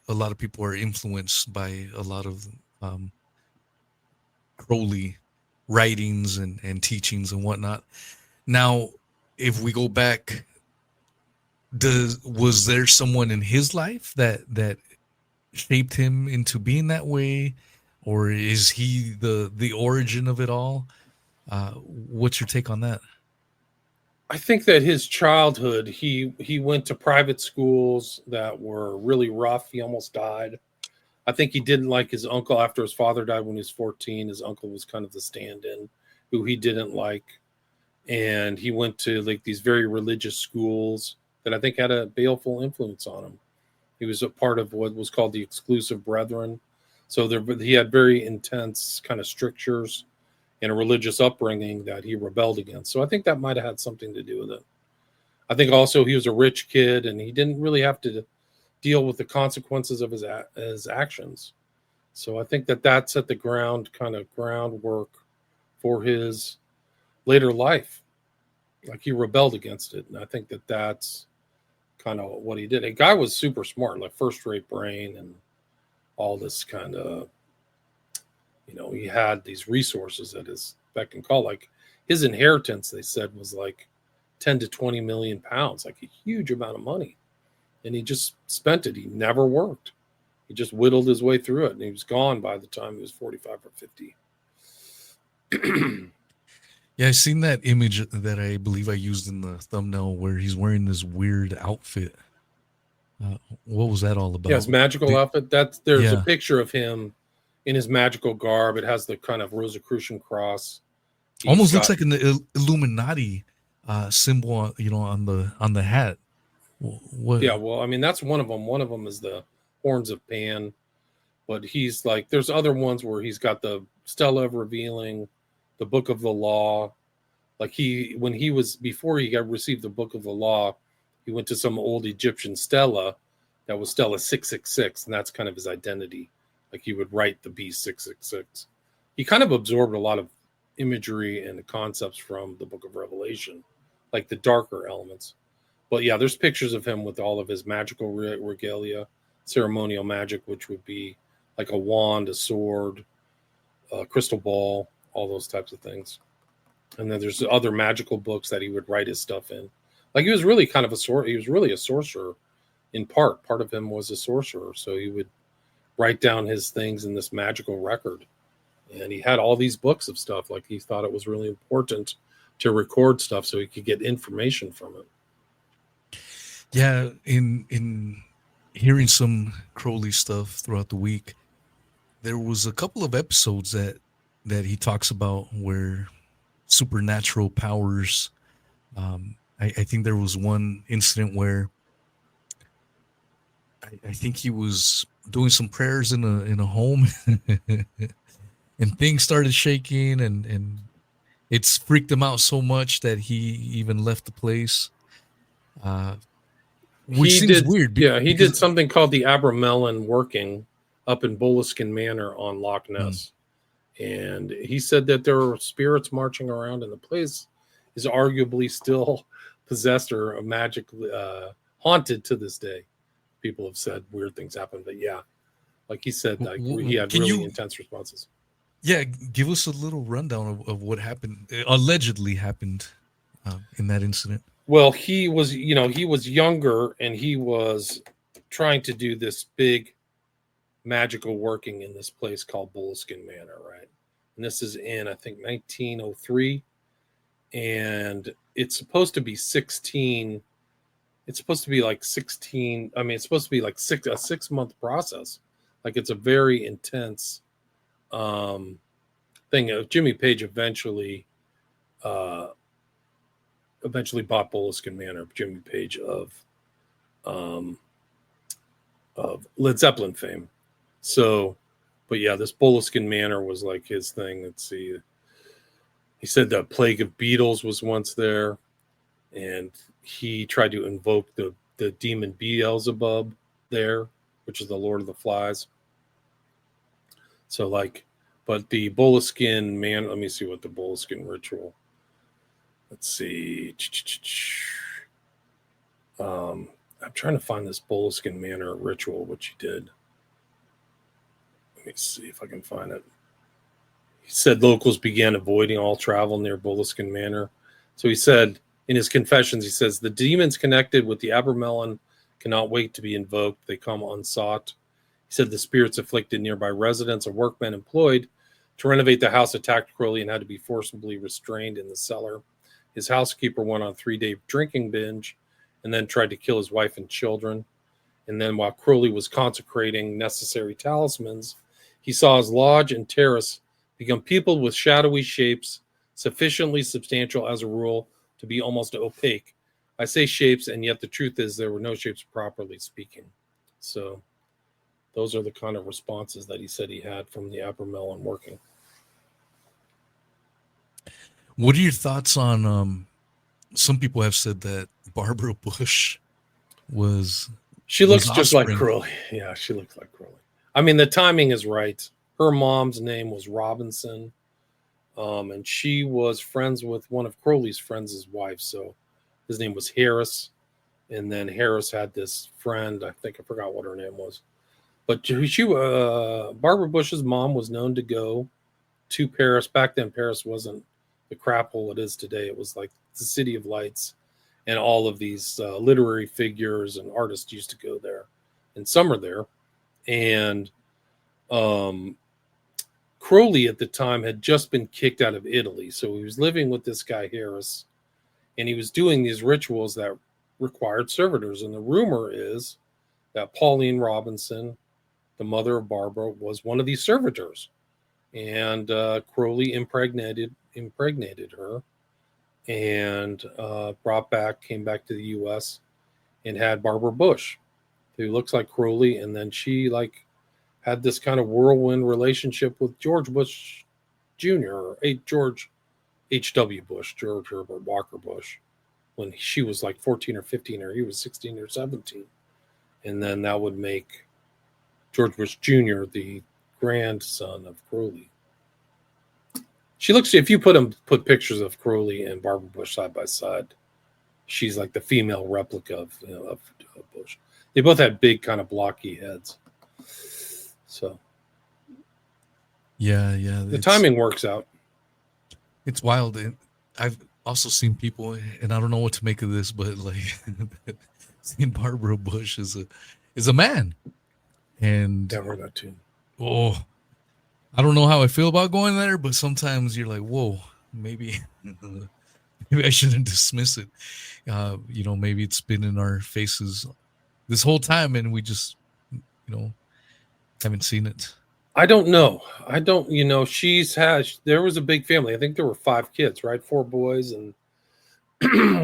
a lot of people are influenced by a lot of Crowley writings and teachings and whatnot. Now, if we go back, was there someone in his life that shaped him into being that way, or is he the origin of it all? What's your take on that? I think that his childhood, he went to private schools that were really rough. He almost died. I think he didn't like his uncle after his father died when he was 14. His uncle was kind of the stand-in who he didn't like. And he went to like these very religious schools that I think had a baleful influence on him. He was a part of what was called the Exclusive Brethren. So he had very intense kind of strictures and a religious upbringing that he rebelled against. So I think that might have had something to do with it. I think also he was a rich kid and he didn't really have to deal with the consequences of his actions. So I think that set the groundwork for his later life. Like he rebelled against it. And I think that's kind of what he did. A guy was super smart, like first-rate brain and all this kind of, he had these resources at his beck and call. Like his inheritance, they said, was like 10 to 20 million pounds, like a huge amount of money. And he just spent it. He never worked. He just whittled his way through it. And he was gone by the time he was 45 or 50. Yeah, I seen that image that I believe I used in the thumbnail where he's wearing this weird outfit. What was that all about? Yeah, his magical outfit. There's a picture of him in his magical garb. It has the kind of Rosicrucian cross. Almost looks like an Illuminati symbol, on the hat. What? Yeah, well, I mean, that's one of them. One of them is the Horns of Pan. But he's like, there's other ones where he's got the Stella Revealing, the Book of the Law. Like before he got received the Book of the Law, he went to some old Egyptian stela that was Stella 666, and that's kind of his identity. Like he would write the B666. He kind of absorbed a lot of imagery and concepts from the Book of Revelation, like the darker elements. But yeah, there's pictures of him with all of his magical regalia, ceremonial magic, which would be like a wand, a sword, a crystal ball, all those types of things. And then there's other magical books that he would write his stuff in. Like he was really kind of he was really a sorcerer in part. Part of him was a sorcerer. So he would write down his things in this magical record. And he had all these books of stuff. Like he thought it was really important to record stuff so he could get information from it. Yeah, in hearing some Crowley stuff throughout the week, there was a couple of episodes that he talks about where supernatural powers. I think there was one incident where I think he was doing some prayers in a home, and things started shaking, and it's freaked him out so much that he even left the place. Which seems weird. He did something called the Abramelin working up in Boleskine Manor on Loch Ness. And he said that there were spirits marching around, and the place is arguably still possessed or magically haunted to this day. People have said weird things happen, but yeah, like he said, like he had really intense responses. Yeah, give us a little rundown of what happened, allegedly happened in that incident. Well, he was younger, and he was trying to do this big magical working in this place called Boleskine Manor, right? And this is in, I think, 1903, and it's supposed to be 16. It's supposed to be like 16. I mean, it's supposed to be like a 6-month process. Like it's a very intense thing. Jimmy Page eventually bought Boleskine Manor. Jimmy Page of Led Zeppelin fame. So, but yeah, this Boleskine Manor was like his thing. Let's see. He said the plague of beetles was once there, and he tried to invoke the demon Beelzebub there, which is the Lord of the Flies. So but the Boleskine Manor, let me see what the Boleskine ritual. Let's see. I'm trying to find this Boleskine Manor ritual, which he did. Let me see if I can find it. He said locals began avoiding all travel near Boleskine Manor. So he said in his confessions, he says, the demons connected with the Abramelin cannot wait to be invoked. They come unsought. He said the spirits afflicted nearby residents or workmen employed to renovate the house attacked Crowley and had to be forcibly restrained in the cellar. His housekeeper went on a 3-day drinking binge and then tried to kill his wife and children. And then while Crowley was consecrating necessary talismans, he saw his lodge and terrace become peopled with shadowy shapes, sufficiently substantial as a rule to be almost opaque. I say shapes, and yet the truth is there were no shapes properly speaking. So those are the kind of responses that he said he had from the Abramelin working. What are your thoughts on some people have said that Barbara Bush was... She looks just like Crowley. Yeah, she looks like Crowley. I mean, the timing is right. Her mom's name was Robinson, and she was friends with one of Crowley's friends' wives. So his name was Harris, and then Harris had this friend. I think I forgot what her name was, but Barbara Bush's mom was known to go to Paris. Back then, Paris wasn't the crap hole it is today. It was like the city of lights, and all of these literary figures and artists used to go there, and some are there, and Crowley at the time had just been kicked out of Italy. So he was living with this guy, Harris, and he was doing these rituals that required servitors. And the rumor is that Pauline Robinson, the mother of Barbara, was one of these servitors. And Crowley impregnated her and came back to the U.S. and had Barbara Bush. who looks like Crowley, and then she like had this kind of whirlwind relationship with George Bush Jr. or George H.W. Bush, George Herbert Walker Bush, when she was like 14 or 15, or he was 16 or 17. And then that would make George Bush Jr. the grandson of Crowley. She looks, if you put pictures of Crowley and Barbara Bush side by side, she's like the female replica of Bush. They both had big, kind of blocky heads. So, yeah, the timing works out. It's wild. And I've also seen people, and I don't know what to make of this, but like seeing Barbara Bush is a man, and Yeah, heard that too. Oh, I don't know how I feel about going there, but sometimes you're like, whoa, maybe I shouldn't dismiss it. Maybe it's been in our faces this whole time, and we just, haven't seen it. I don't know. There was a big family. I think there were 5 kids, right? 4 boys and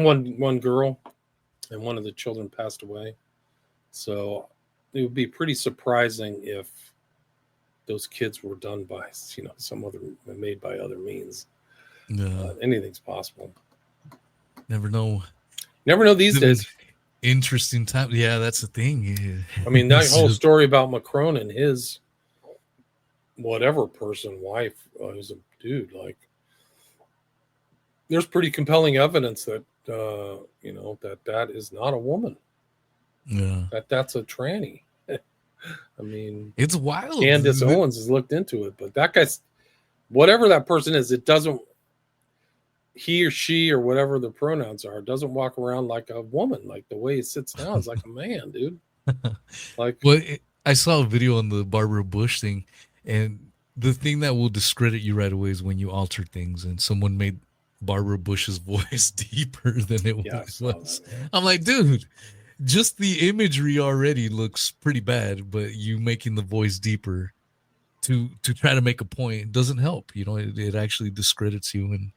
one girl, and one of the children passed away. So it would be pretty surprising if those kids were done by, made by other means. Anything's possible. Never know. Never know these days. Interesting time. Yeah, that's the thing. I mean, that whole story about Macron and his whatever person, wife, is a dude. Like, there's pretty compelling evidence that that is not a woman. Yeah, that's a tranny. I mean, it's wild. Candace Owens has looked into it, but that guy's, whatever that person is, it doesn't, he or she or whatever the pronouns are, doesn't walk around like a woman. Like, the way he sits down is like a man, dude. Like, well, I saw a video on the Barbara Bush thing, and the thing that will discredit you right away is when you alter things, and someone made Barbara Bush's voice deeper than it was. I'm like, dude, just the imagery already looks pretty bad, but you making the voice deeper to try to make a point doesn't help. It actually discredits you, and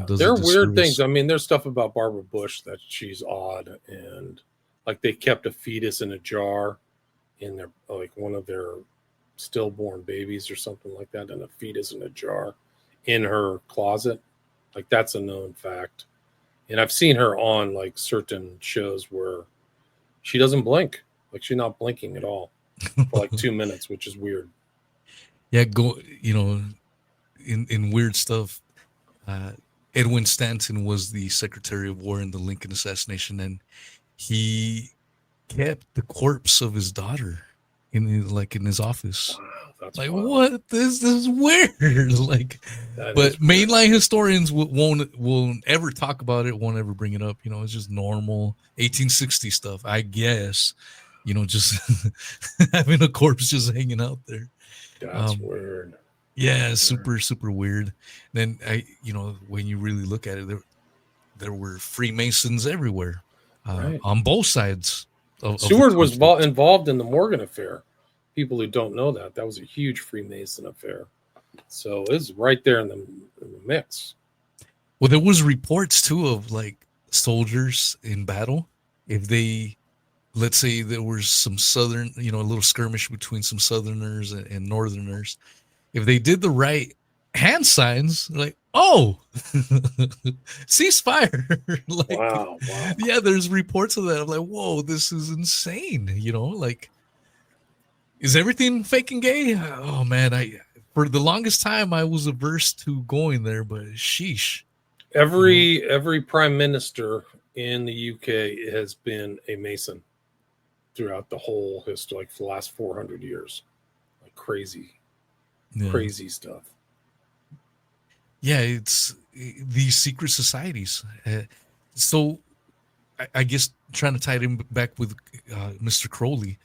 does there are weird things. I mean, there's stuff about Barbara Bush that she's odd, and like they kept a fetus in a jar in their, like, one of their stillborn babies or something like that, and a fetus in a jar in her closet. Like, that's a known fact. And I've seen her on like certain shows where she doesn't blink. Like, she's not blinking at all for like 2 minutes, which is weird. Yeah, in weird stuff. Edwin Stanton was the Secretary of War in the Lincoln assassination, and he kept the corpse of his daughter in his office. Wow, that's like, wild. What? This is weird. Like, but mainline historians won't ever talk about it, won't ever bring it up. It's just normal 1860 stuff, I guess. Just having a corpse just hanging out there. That's weird. Yeah, super, super weird. Then when you really look at it, there were Freemasons everywhere, right, on both sides. Seward was involved in the Morgan affair. People who don't know that was a huge Freemason affair. So it's right there in the mix. Well, there was reports too of like soldiers in battle. If they, let's say there was some Southern, a little skirmish between some Southerners and Northerners. If they did the right hand signs, like, oh, ceasefire. Like, wow. Yeah, there's reports of that. I'm like, whoa, this is insane. Like, is everything fake and gay? Oh man, for the longest time I was averse to going there, but sheesh. Every prime minister in the UK has been a Mason throughout the whole history, like for the last 400 years. Like crazy stuff. Yeah, it's these secret societies. So I guess trying to tie it in back with Mr. Crowley,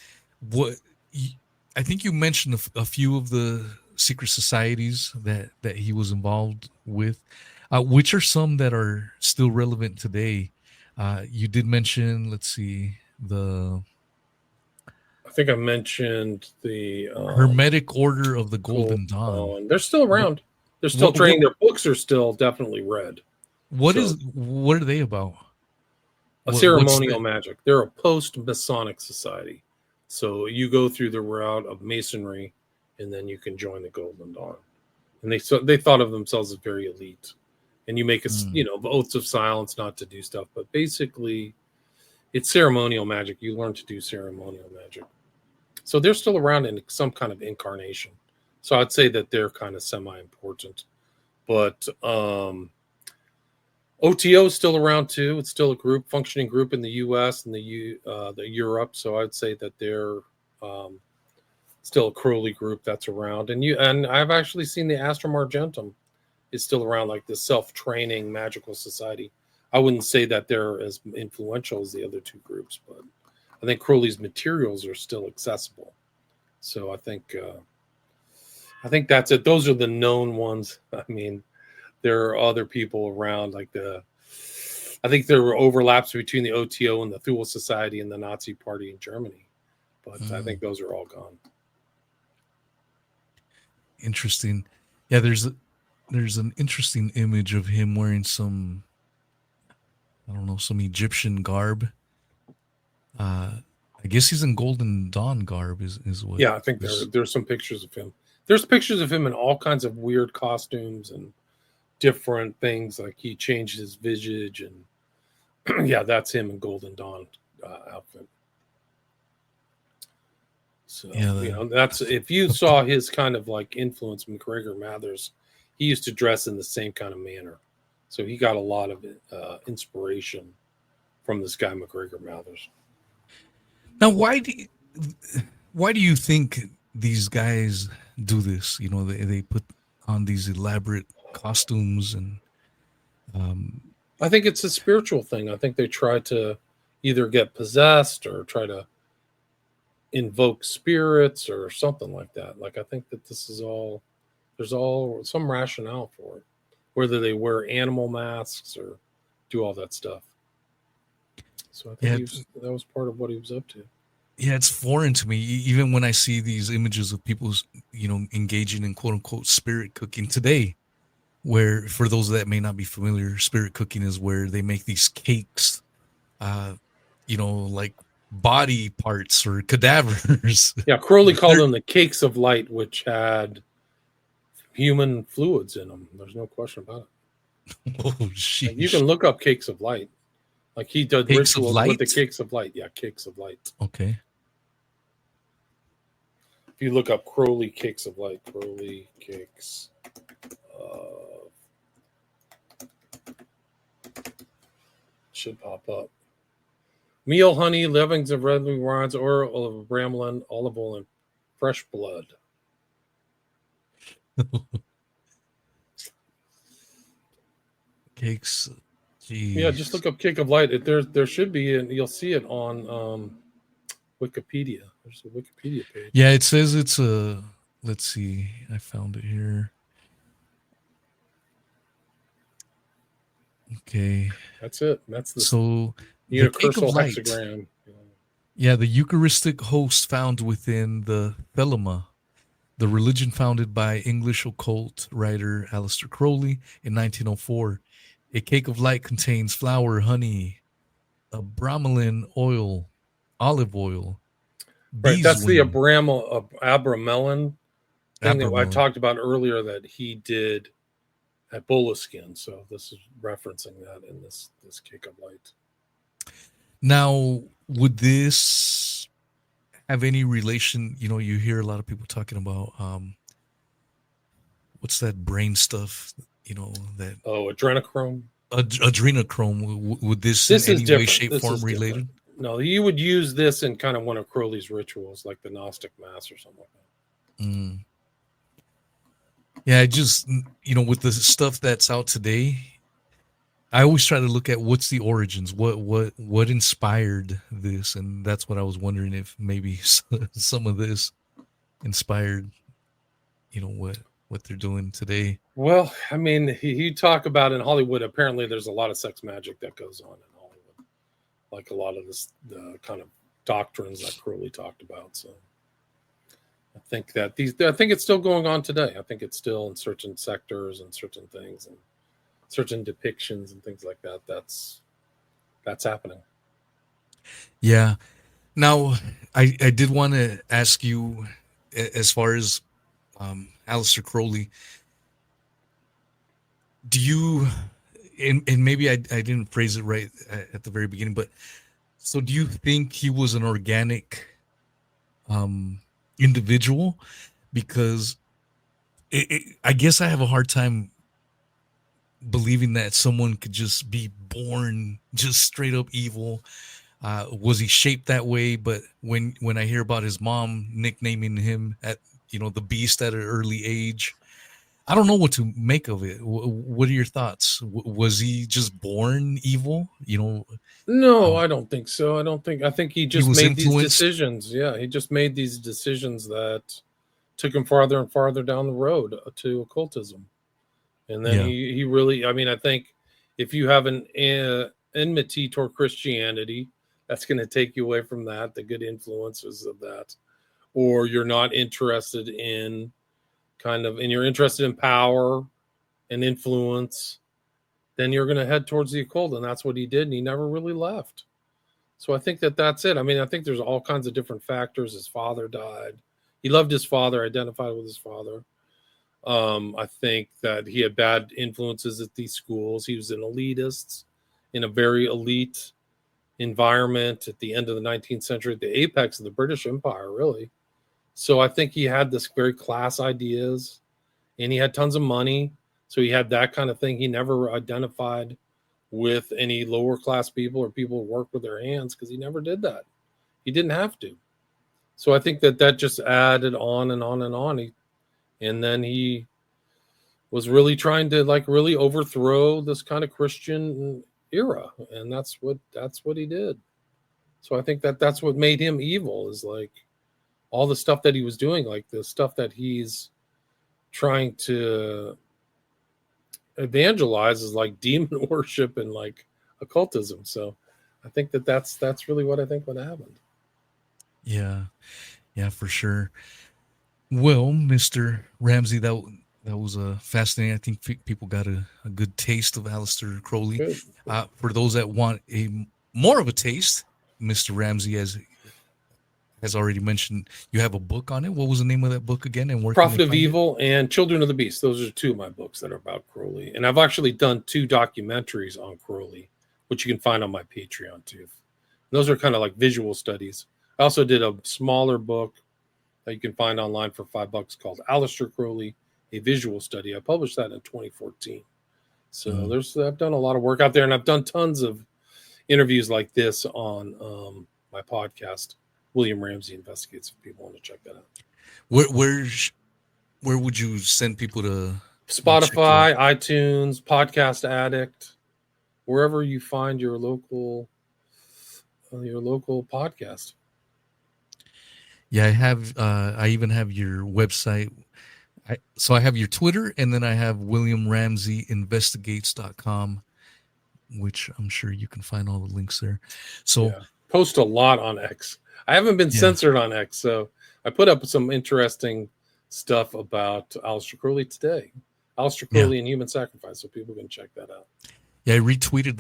I think you mentioned a few of the secret societies that he was involved with. Which are some that are still relevant today? You did mention, let's see, I think I mentioned the Hermetic Order of the Golden Dawn. They're still around. They're still training. Their books are still definitely read. What are they about? A What's ceremonial the? magic. They're a post-Masonic society. So you go through the route of Masonry, and then you can join the Golden Dawn. And they thought of themselves as very elite. And you make oaths of silence not to do stuff, but basically, it's ceremonial magic. You learn to do ceremonial magic. So they're still around in some kind of incarnation. So I'd say that they're kind of semi-important. But OTO is still around too. It's still a functioning group in the U.S. and the Europe. So I'd say that they're still a Crowley group that's around. And I've actually seen the Astrum Argentum is still around, like the self-training magical society. I wouldn't say that they're as influential as the other two groups, but I think Crowley's materials are still accessible. So I think that's it. Those are the known ones. I mean, there are other people around, I think there were overlaps between the OTO and the Thule Society and the Nazi Party in Germany, but I think those are all gone. Interesting. Yeah, there's an interesting image of him wearing some, I don't know, some Egyptian garb. I guess he's in Golden Dawn garb. Is what? Yeah, I think there's some pictures of him. There's pictures of him in all kinds of weird costumes and different things. Like he changed his visage, and yeah, that's him in Golden Dawn outfit. So that's, if you saw his kind of like influence, McGregor Mathers, he used to dress in the same kind of manner. So he got a lot of inspiration from this guy McGregor Mathers. Now, why do you think these guys do this? You know, they put on these elaborate costumes and. I think it's a spiritual thing. I think they try to either get possessed or try to invoke spirits or something like that. Like, I think that there's all some rationale for it, whether they wear animal masks or do all that stuff. So I think that was part of what he was up to. Yeah, it's foreign to me. Even when I see these images of people, engaging in quote unquote spirit cooking today, where, for those that may not be familiar, spirit cooking is where they make these cakes, like body parts or cadavers. Yeah, Crowley called them the cakes of light, which had human fluids in them. There's no question about it. Oh, sheesh. You can look up cakes of light. Like he did Cakes rituals with the cakes of light. Yeah, cakes of light. Okay. If you look up Crowley cakes of light, Crowley cakes. Should pop up. Meal, honey, leavings of red wines, oil of bramlin, olive oil, and fresh blood. Cakes. Jeez. Yeah, just look up cake of light. There should be, and you'll see it on Wikipedia. There's a Wikipedia page. Yeah, it says it's a. Let's see. I found it here. Okay. That's it. That's the universal hexagram. Yeah, the Eucharistic host found within the thelema, the religion founded by English occult writer Aleister Crowley in 1904. A cake of light contains flour, honey, a bromelain oil, olive oil. Right, that's the abramelin thing that I talked about earlier that he did at Boleskine. So this is referencing that in this cake of light. Now, would this have any relation? You hear a lot of people talking about what's that brain stuff? That adrenochrome. Adrenochrome. Would this in any way, shape, form related? No, you would use this in kind of one of Crowley's rituals, like the Gnostic Mass or something like that. Mm. Yeah, I just, with the stuff that's out today, I always try to look at what's the origins, what inspired this, and that's what I was wondering, if maybe some of this inspired, what they're doing today. Well, I mean, you talk about in Hollywood, apparently there's a lot of sex magic that goes on in Hollywood, like a lot of the kind of doctrines that Crowley talked about. So I think that I think it's still going on today. I think it's still in certain sectors and certain things and certain depictions and things like that. That's happening. Yeah. Now, I did want to ask you, as far as Aleister Crowley, do you, and maybe I didn't phrase it right at the very beginning, but so do you think he was an organic um, individual? Because I guess I have a hard time believing that someone could just be born just straight up evil. Was he shaped that way? But when I hear about his mom nicknaming him at the Beast at an early age, I don't know what to make of it. What are your thoughts? Was he just born evil? No, Um, I don't think so. I think he he just was made these influenced. decisions. Yeah, he just made these decisions that took him farther and farther down the road to occultism. And then Yeah, he really, I mean, I think if you have an enmity toward Christianity, that's going to take you away from that, the good influences of that. Or you're not interested in and you're interested in power and influence, then you're going to head towards the occult. And that's what he did. And he never really left. So I think that that's it. I mean, I think there's all kinds of different factors. His father died. He loved his father, identified with his father. I think that he had bad influences at these schools. He was an elitist in a very elite environment at the end of the 19th century, at the apex of the British Empire, really. So I think he had this very class ideas, and he had tons of money. So he had that kind of thing. He never identified with any lower class people or people who work with their hands because he never did that. He didn't have to. So I think that just added on and on and on. And then he was really trying to really overthrow this kind of Christian era, and that's what he did. So I think that that's what made him evil, is like all the stuff that he was doing, like the stuff that he's trying to evangelize is like demon worship and like occultism. So I think that that's really what I think what happened. yeah, yeah, for sure. Well, Mr. Ramsey, that was fascinating. I think people got a good taste of Aleister Crowley. Good. For those that want more of a taste, Mr. Ramsey has already mentioned you have a book on it. What was the name of that book again, and where can they Prophet of find it? Evil and Children of the Beast. Those are two of my books that are about Crowley. And I've actually done two documentaries on Crowley, which you can find on my Patreon too. Those are kind of like visual studies. I also did a smaller book that you can find online for $5 called Aleister Crowley, a visual study. I published that in 2014. So I've done a lot of work out there, and I've done tons of interviews like this on my podcast, William Ramsey Investigates, if people want to check that out. Where would you send people to check you out? Spotify, iTunes, Podcast Addict, wherever you find your local podcast. Yeah, I even have your website. So I have your Twitter, and then I have WilliamRamseyInvestigates.com, which I'm sure you can find all the links there. So yeah. Post a lot on X. I haven't been censored on X, so I put up some interesting stuff about Aleister Crowley today. Aleister Crowley and Human Sacrifice, so people can check that out. Yeah, I retweeted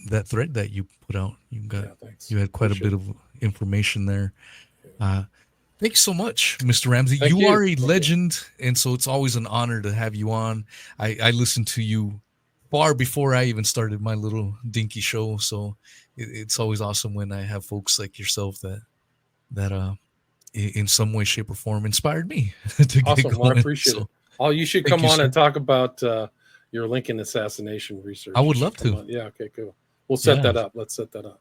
that thread that you put out. You had quite a bit of information there. Thanks so much, Mr. Ramsey. You are a legend, and so it's always an honor to have you on. I listened to you far before I even started my little dinky show, so it's always awesome when I have folks like yourself that in some way, shape, or form inspired me to awesome. get going. Well, I appreciate it. Oh, you should come on and talk about your Lincoln assassination research. I would love to. Yeah, okay, cool. We'll set that up. Let's set that up.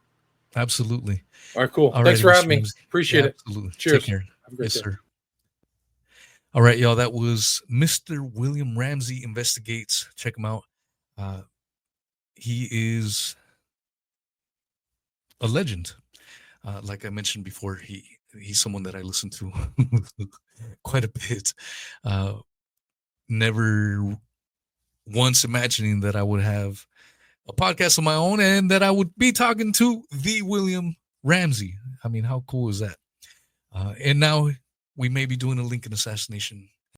Absolutely. All right, cool. Thanks for having me. Appreciate it. Absolutely. Cheers. Take care. Have a great day. Sir. All right, y'all. That was Mr. William Ramsey Investigates. Check him out. He is a legend. Like I mentioned before, he's someone that I listen to quite a bit. Never once imagining that I would have a podcast of my own and that I would be talking to the William Ramsey. I mean, how cool is that? And now we may be doing a Lincoln assassination